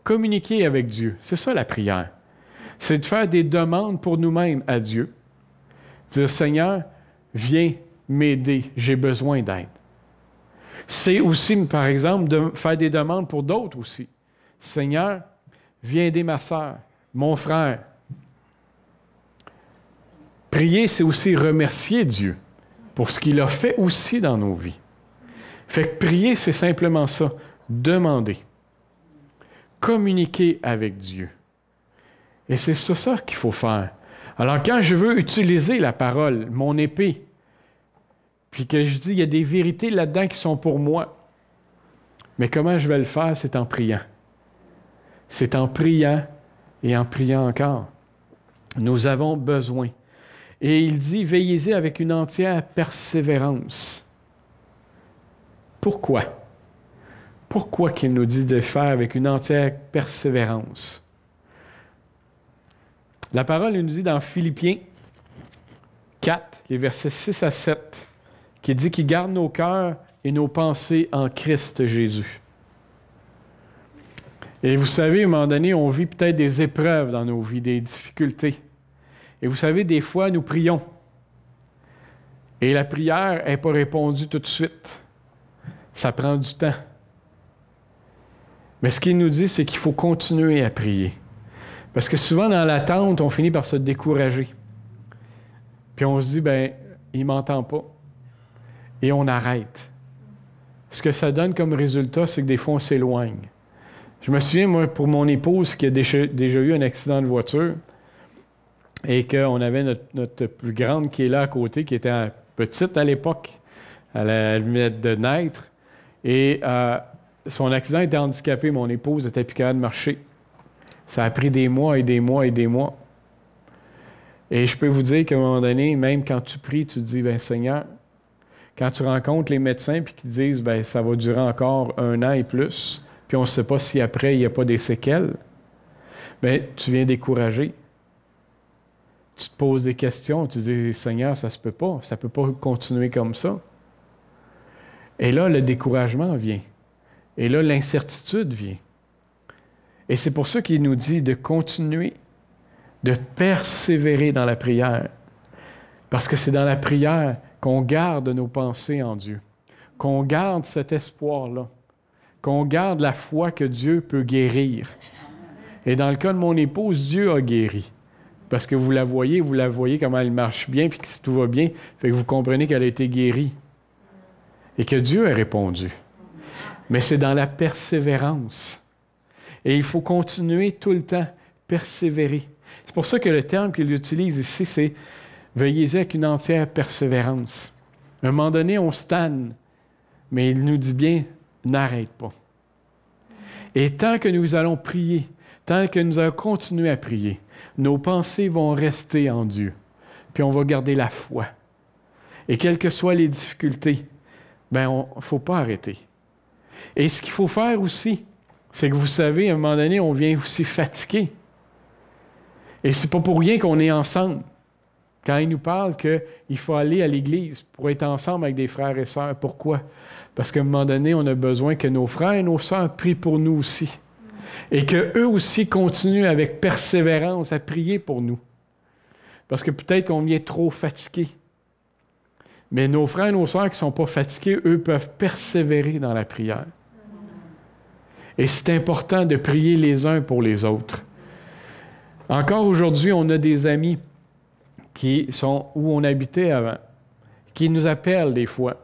Communiquer avec Dieu. C'est ça la prière. C'est de faire des demandes pour nous-mêmes à Dieu. Dire, Seigneur, viens m'aider, j'ai besoin d'aide. C'est aussi, par exemple, de faire des demandes pour d'autres aussi. Seigneur, viens aider ma sœur, mon frère. Prier, c'est aussi remercier Dieu pour ce qu'il a fait aussi dans nos vies. Fait que prier, c'est simplement ça, demander. communiquer avec Dieu. Et c'est ça qu'il faut faire. Alors, quand je veux utiliser la parole, mon épée, puis que je dis, il y a des vérités là-dedans qui sont pour moi, mais comment je vais le faire? C'est en priant. C'est en priant et en priant encore. Nous avons besoin. Et il dit, veillez-y avec une entière persévérance. Pourquoi? Pourquoi qu'il nous dit de faire avec une entière persévérance? La parole nous dit dans Philippiens 4, les versets 6 à 7, qui dit qu'il garde nos cœurs et nos pensées en Christ Jésus. Et vous savez, à un moment donné, on vit peut-être des épreuves dans nos vies, des difficultés. Et vous savez, des fois, nous prions. Et la prière n'est pas répondue tout de suite. Ça prend du temps. Mais ce qu'il nous dit, c'est qu'il faut continuer à prier. Parce que souvent, dans l'attente, on finit par se décourager. Puis on se dit, ben, il ne m'entend pas. Et on arrête. Ce que ça donne comme résultat, c'est que des fois, on s'éloigne. Je me souviens, moi, pour mon épouse qui a déjà eu un accident de voiture et qu'on avait notre plus grande qui est là à côté, qui était petite à l'époque, elle venait de naître, et son accident était handicapé. Mon épouse n'était plus capable de marcher. Ça a pris des mois et des mois et des mois. Et je peux vous dire qu'à un moment donné, même quand tu pries, tu te dis, bien Seigneur, quand tu rencontres les médecins puis qu'ils disent, bien ça va durer encore 1 an et plus, puis on ne sait pas si après, il n'y a pas des séquelles, bien tu viens décourager. Tu te poses des questions, tu dis, Seigneur, ça ne se peut pas continuer comme ça. Et là, le découragement vient. Et là, l'incertitude vient. Et c'est pour ça qu'il nous dit de continuer, de persévérer dans la prière. Parce que c'est dans la prière qu'on garde nos pensées en Dieu, qu'on garde cet espoir-là, qu'on garde la foi que Dieu peut guérir. Et dans le cas de mon épouse, Dieu a guéri. Parce que vous la voyez comment elle marche bien, puis que tout va bien, fait que vous comprenez qu'elle a été guérie. Et que Dieu a répondu. Mais c'est dans la persévérance. Et il faut continuer tout le temps, persévérer. C'est pour ça que le terme qu'il utilise ici, c'est « veillez-y avec une entière persévérance ». À un moment donné, on stagne, mais il nous dit bien « n'arrête pas ». Et tant que nous allons prier, tant que nous allons continuer à prier, nos pensées vont rester en Dieu. Puis on va garder la foi. Et quelles que soient les difficultés, bien, il ne faut pas arrêter. Et ce qu'il faut faire aussi, c'est que vous savez, à un moment donné, on vient aussi fatigué. Et c'est pas pour rien qu'on est ensemble. Quand il nous parle qu'il faut aller à l'Église pour être ensemble avec des frères et sœurs. Pourquoi? Parce qu'à un moment donné, on a besoin que nos frères et nos sœurs prient pour nous aussi. Et qu'eux aussi continuent avec persévérance à prier pour nous. Parce que peut-être qu'on vient trop fatigué. Mais nos frères et nos sœurs qui ne sont pas fatigués, eux peuvent persévérer dans la prière. Et c'est important de prier les uns pour les autres. Encore aujourd'hui, on a des amis qui sont où on habitait avant, qui nous appellent des fois,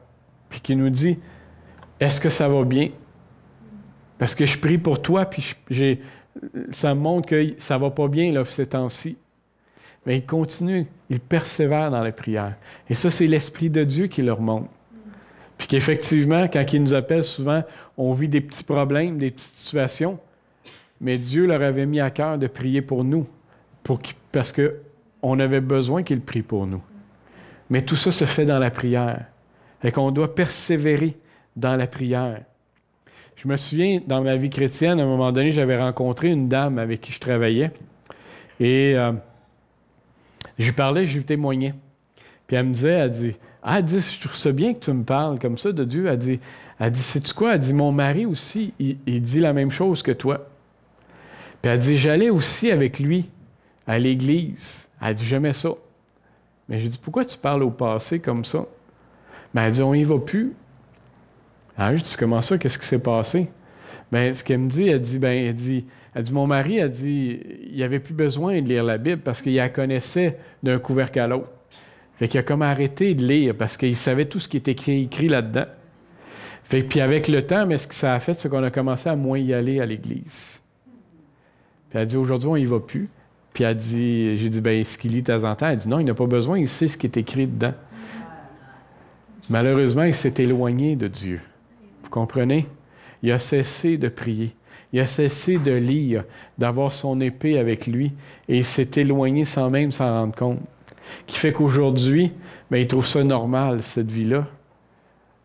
puis qui nous disent « Est-ce que ça va bien? » Parce que je prie pour toi, puis ça me montre que ça ne va pas bien là, ces temps-ci. Mais ils continuent, ils persévèrent dans la prière. Et ça, c'est l'Esprit de Dieu qui leur montre. Puis qu'effectivement, quand ils nous appellent souvent, on vit des petits problèmes, des petites situations, mais Dieu leur avait mis à cœur de prier pour nous, parce qu'on avait besoin qu'ils prient pour nous. Mais tout ça se fait dans la prière. Et qu'on doit persévérer dans la prière. Je me souviens, dans ma vie chrétienne, à un moment donné, j'avais rencontré une dame avec qui je travaillais. Et je lui parlais, je lui témoignais. Puis elle me disait, elle dit, je trouve ça bien que tu me parles comme ça de Dieu. Elle dit, sais-tu quoi? Elle dit, mon mari aussi, il dit la même chose que toi. Puis elle dit, j'allais aussi avec lui à l'église. Elle dit, j'aimais ça. Mais je dis, pourquoi tu parles au passé comme ça? Ben, elle dit, on y va plus. Alors, je dis, comment ça? Qu'est-ce qui s'est passé? Bien, ce qu'elle me dit, elle dit, mon mari, elle dit, il n'avait plus besoin de lire la Bible parce qu'il la connaissait d'un couvercle à l'autre. Fait qu'il a comme arrêté de lire parce qu'il savait tout ce qui était écrit là-dedans. Fait que, puis avec le temps, mais ce que ça a fait, c'est qu'on a commencé à moins y aller à l'église. Puis elle dit, aujourd'hui, on n'y va plus. Puis elle dit, j'ai dit, ben, est-ce qu'il lit de temps en temps? Elle dit, non, il n'a pas besoin, il sait ce qui est écrit dedans. Malheureusement, il s'est éloigné de Dieu. Vous comprenez? Il a cessé de prier. Il a cessé de lire, d'avoir son épée avec lui, et il s'est éloigné sans même s'en rendre compte. Qui fait qu'aujourd'hui, ben, il trouve ça normal, cette vie-là.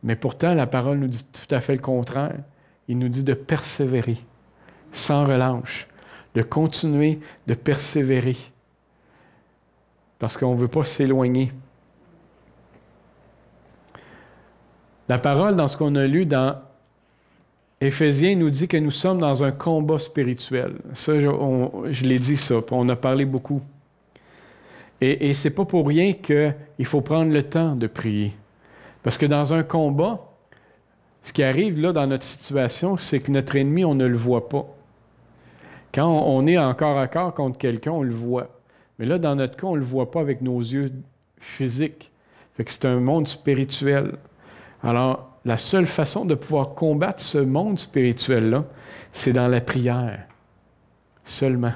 Mais pourtant, la parole nous dit tout à fait le contraire. Il nous dit de persévérer, sans relâche, de continuer de persévérer, parce qu'on ne veut pas s'éloigner. La parole, dans ce qu'on a lu dans Éphésiens, nous dit que nous sommes dans un combat spirituel. Ça, je l'ai dit ça, puis on a parlé beaucoup. Et ce n'est pas pour rien qu'il faut prendre le temps de prier. Parce que dans un combat, ce qui arrive là dans notre situation, c'est que notre ennemi, on ne le voit pas. Quand on est en corps à corps contre quelqu'un, on le voit. Mais là, dans notre cas, on ne le voit pas avec nos yeux physiques. Fait que c'est un monde spirituel. Alors, la seule façon de pouvoir combattre ce monde spirituel-là, c'est dans la prière. Seulement.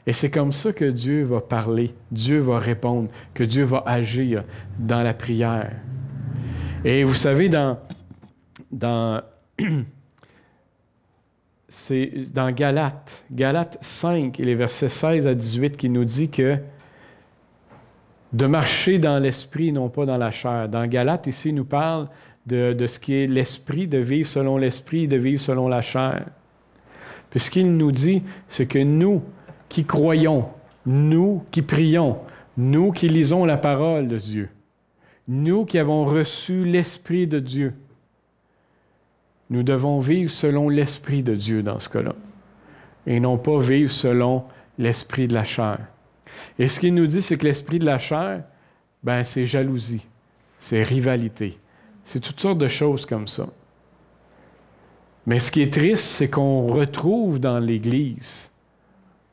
Et c'est comme ça que Dieu va parler, Dieu va répondre, que Dieu va agir dans la prière. Et vous savez, c'est dans Galates 5, et les versets 16 à 18, qui nous dit que de marcher dans l'esprit, non pas dans la chair. Dans Galates, ici, il nous parle de ce qui est l'esprit, de vivre selon l'esprit, de vivre selon la chair. Puis ce qu'il nous dit, c'est que nous qui croyons, nous qui prions, nous qui lisons la parole de Dieu, nous qui avons reçu l'Esprit de Dieu, nous devons vivre selon l'Esprit de Dieu dans ce cas-là, et non pas vivre selon l'esprit de la chair. Et ce qu'il nous dit, c'est que l'esprit de la chair, ben, c'est jalousie, c'est rivalité, c'est toutes sortes de choses comme ça. Mais ce qui est triste, c'est qu'on retrouve dans l'Église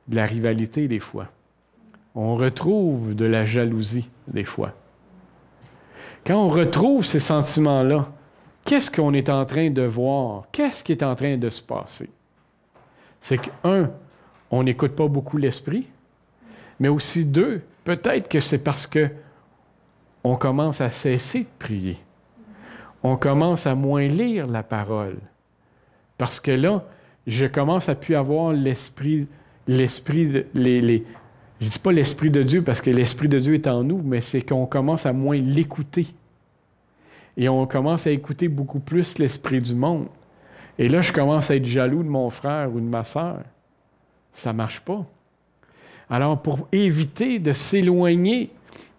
de la rivalité des fois. On retrouve de la jalousie des fois. Quand on retrouve ces sentiments-là, qu'est-ce qu'on est en train de voir? Qu'est-ce qui est en train de se passer? C'est que, un, on n'écoute pas beaucoup l'esprit, mais aussi, deux, peut-être que c'est parce que on commence à cesser de prier. On commence à moins lire la parole. Parce que là, je commence à plus avoir l'esprit, je ne dis pas l'Esprit de Dieu parce que l'Esprit de Dieu est en nous, mais c'est qu'on commence à moins l'écouter. Et on commence à écouter beaucoup plus l'Esprit du monde. Et là, je commence à être jaloux de mon frère ou de ma sœur. Ça ne marche pas. Alors, pour éviter de s'éloigner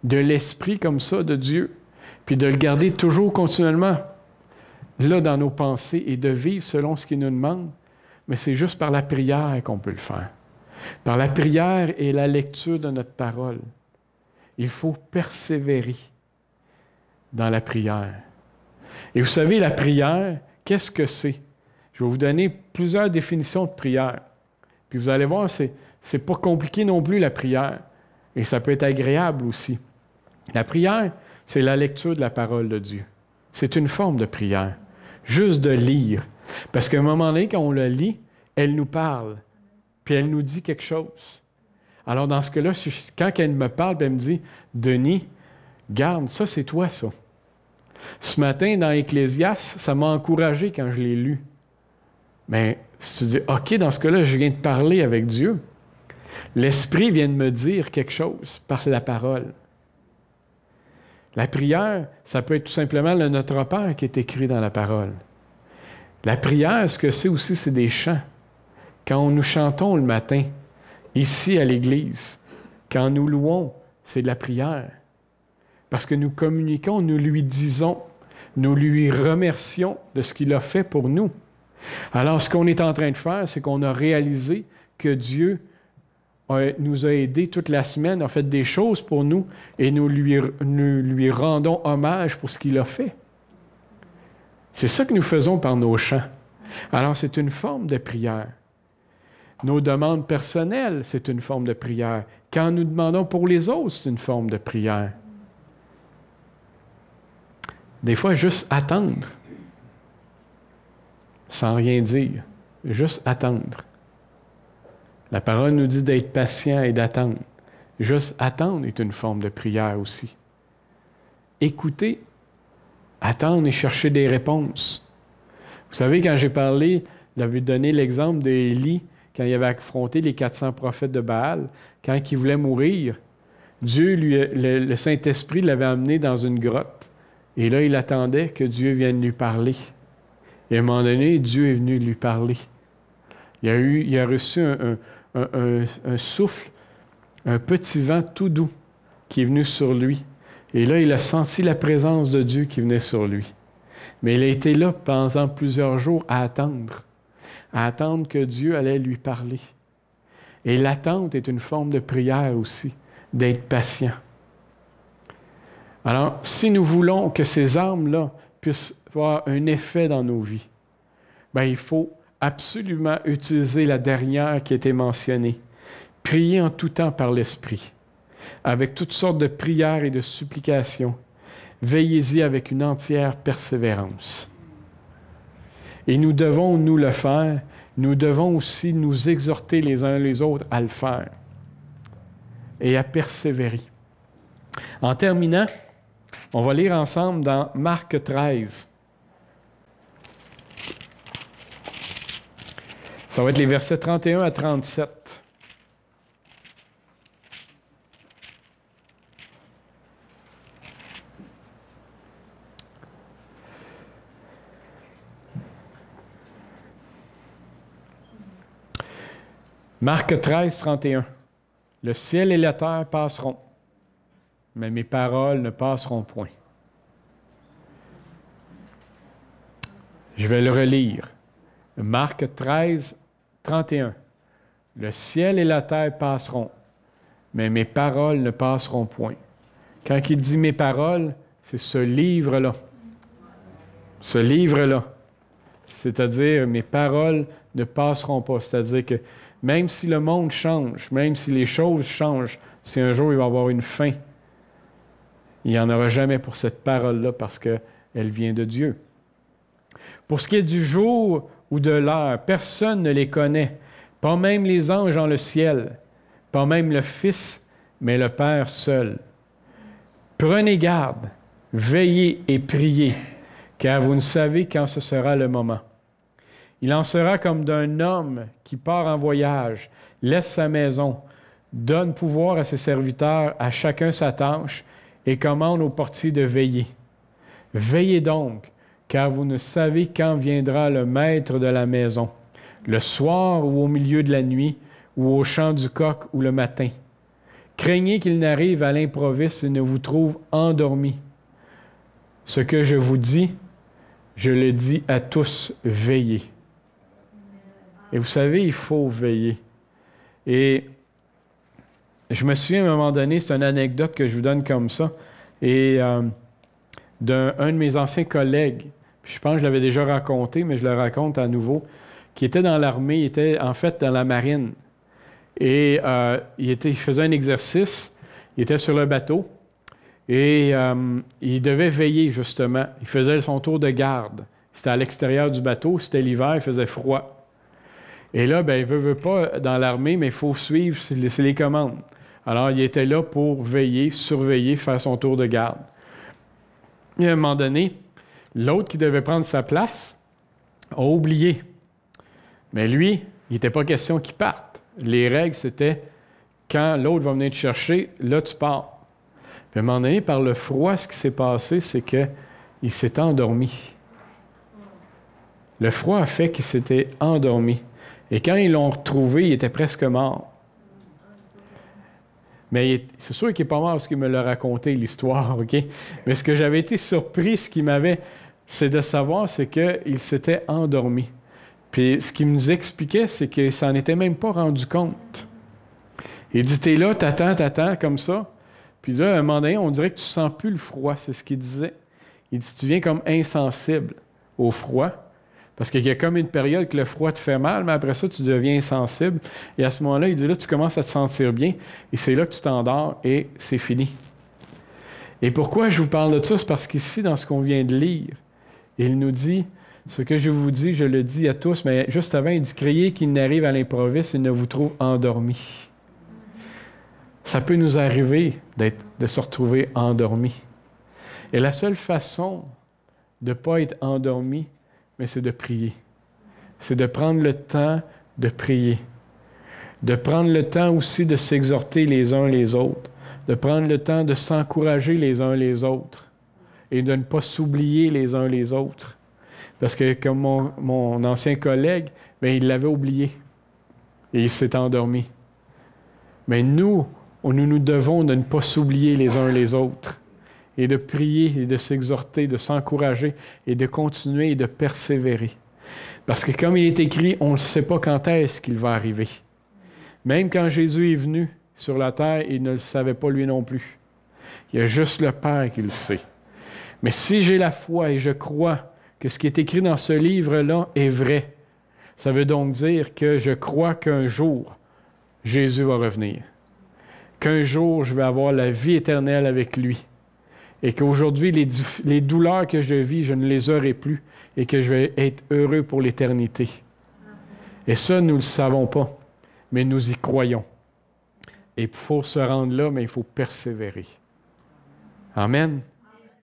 de l'Esprit comme ça de Dieu, puis de le garder toujours continuellement là dans nos pensées et de vivre selon ce qu'il nous demande, mais c'est juste par la prière qu'on peut le faire. Par la prière et la lecture de notre parole. Il faut persévérer dans la prière. Et vous savez, la prière, qu'est-ce que c'est? Je vais vous donner plusieurs définitions de prière. Puis vous allez voir, c'est pas compliqué non plus, la prière. Et ça peut être agréable aussi. La prière, c'est la lecture de la parole de Dieu. C'est une forme de prière. Juste de lire. Parce qu'à un moment donné, quand on la lit, elle nous parle. Puis elle nous dit quelque chose. Alors dans ce cas-là, quand elle me parle, elle me dit, « Denis, garde, ça c'est toi ça. » Ce matin, dans Ecclésiaste, ça m'a encouragé quand je l'ai lu. Mais si tu dis, « OK, dans ce cas-là, je viens de parler avec Dieu. » L'Esprit vient de me dire quelque chose par la parole. La prière, ça peut être tout simplement le Notre Père qui est écrit dans la parole. La prière, ce que c'est aussi, c'est des chants. Quand nous chantons le matin, ici à l'Église, quand nous louons, c'est de la prière. Parce que nous communiquons, nous lui disons, nous lui remercions de ce qu'il a fait pour nous. Alors, ce qu'on est en train de faire, c'est qu'on a réalisé que Dieu nous a aidés toute la semaine, a fait des choses pour nous, et nous lui rendons hommage pour ce qu'il a fait. C'est ça que nous faisons par nos chants. Alors, c'est une forme de prière. Nos demandes personnelles, c'est une forme de prière. Quand nous demandons pour les autres, c'est une forme de prière. Des fois, juste attendre, sans rien dire, juste attendre. La parole nous dit d'être patient et d'attendre. Juste attendre est une forme de prière aussi. Écouter, attendre et chercher des réponses. Vous savez, quand j'ai parlé, j'avais donné l'exemple d'Élie, quand il avait affronté les 400 prophètes de Baal, quand il voulait mourir, Dieu, le Saint-Esprit l'avait amené dans une grotte. Et là, il attendait que Dieu vienne lui parler. Et à un moment donné, Dieu est venu lui parler. Il a reçu un souffle, un petit vent tout doux qui est venu sur lui. Et là, il a senti la présence de Dieu qui venait sur lui. Mais il a été là pendant plusieurs jours à attendre que Dieu allait lui parler. Et l'attente est une forme de prière aussi, d'être patient. Alors, si nous voulons que ces armes-là puissent avoir un effet dans nos vies, bien, il faut absolument utiliser la dernière qui a été mentionnée. Prier en tout temps par l'Esprit, avec toutes sortes de prières et de supplications. Veillez-y avec une entière persévérance. Et nous devons nous le faire. Nous devons aussi nous exhorter les uns les autres à le faire et à persévérer. En terminant, on va lire ensemble dans Marc 13. Ça va être les versets 31 à 37. Marc 13, 31. Le ciel et la terre passeront, mais mes paroles ne passeront point. Je vais le relire. Marc 13, 31. Le ciel et la terre passeront, mais mes paroles ne passeront point. Quand il dit mes paroles, c'est ce livre-là. Ce livre-là. C'est-à-dire, mes paroles ne passeront pas. C'est-à-dire que même si le monde change, même si les choses changent, si un jour il va y avoir une fin, il n'y en aura jamais pour cette parole-là parce qu'elle vient de Dieu. Pour ce qui est du jour ou de l'heure, personne ne les connaît, pas même les anges dans le ciel, pas même le Fils, mais le Père seul. Prenez garde, veillez et priez, car vous ne savez quand ce sera le moment. Il en sera comme d'un homme qui part en voyage, laisse sa maison, donne pouvoir à ses serviteurs, à chacun sa tâche, et commande aux portiers de veiller. Veillez donc, car vous ne savez quand viendra le maître de la maison, le soir ou au milieu de la nuit, ou au chant du coq ou le matin. Craignez qu'il n'arrive à l'improviste et ne vous trouve endormis. Ce que je vous dis, je le dis à tous, veillez. Et vous savez, il faut veiller. Et je me souviens à un moment donné, c'est une anecdote que je vous donne comme ça, et d'un de mes anciens collègues, je pense que je l'avais déjà raconté, mais je le raconte à nouveau, qui était dans l'armée, il était en fait dans la marine. Et il faisait un exercice, il était sur le bateau, et il devait veiller justement. Il faisait son tour de garde. C'était à l'extérieur du bateau, c'était l'hiver, il faisait froid. Et là, il veut pas dans l'armée, mais il faut suivre, c'est les commandes. Alors, il était là pour veiller, surveiller, faire son tour de garde. Et à un moment donné, l'autre qui devait prendre sa place a oublié. Mais lui, il n'était pas question qu'il parte. Les règles, c'était quand l'autre va venir te chercher, là, tu pars. Puis à un moment donné, par le froid, ce qui s'est passé, c'est qu'il s'est endormi. Le froid a fait qu'il s'était endormi. Et quand ils l'ont retrouvé, il était presque mort. Mais c'est sûr qu'il n'est pas mort parce qu'il me l'a raconté, l'histoire, OK? Mais ce que j'avais été surpris, c'est de savoir, c'est qu'il s'était endormi. Puis ce qu'il nous expliquait, c'est qu'il ne s'en était même pas rendu compte. Il dit, t'es là, t'attends, comme ça. Puis là, à un moment donné, on dirait que tu ne sens plus le froid, c'est ce qu'il disait. Il dit, tu deviens comme insensible au froid. Parce qu'il y a comme une période que le froid te fait mal, mais après ça, tu deviens insensible. Et à ce moment-là, il dit, là, tu commences à te sentir bien. Et c'est là que tu t'endors et c'est fini. Et pourquoi je vous parle de ça? C'est parce qu'ici, dans ce qu'on vient de lire, il nous dit, Ce que je vous dis, je le dis à tous, mais juste avant, il dit, criez qu'il n'arrive à l'improviste et ne vous trouve endormis. Ça peut nous arriver de se retrouver endormis. Et la seule façon de ne pas être endormi, mais c'est de prier. C'est de prendre le temps de prier. De prendre le temps aussi de s'exhorter les uns les autres. De prendre le temps de s'encourager les uns les autres. Et de ne pas s'oublier les uns les autres. Parce que comme mon ancien collègue, bien, il l'avait oublié. Et il s'est endormi. Mais nous devons de ne pas s'oublier les uns les autres. Et de prier et de s'exhorter, de s'encourager et de continuer et de persévérer. Parce que comme il est écrit, on ne sait pas quand est-ce qu'il va arriver. Même quand Jésus est venu sur la terre, il ne le savait pas lui non plus. Il y a juste le Père qui le sait. Mais si j'ai la foi et je crois que ce qui est écrit dans ce livre-là est vrai, ça veut donc dire que je crois qu'un jour, Jésus va revenir. Qu'un jour, je vais avoir la vie éternelle avec lui. Et qu'aujourd'hui, les douleurs que je vis, je ne les aurai plus et que je vais être heureux pour l'éternité. Et ça, nous ne le savons pas, mais nous y croyons. Et pour se rendre là, mais il faut persévérer. Amen.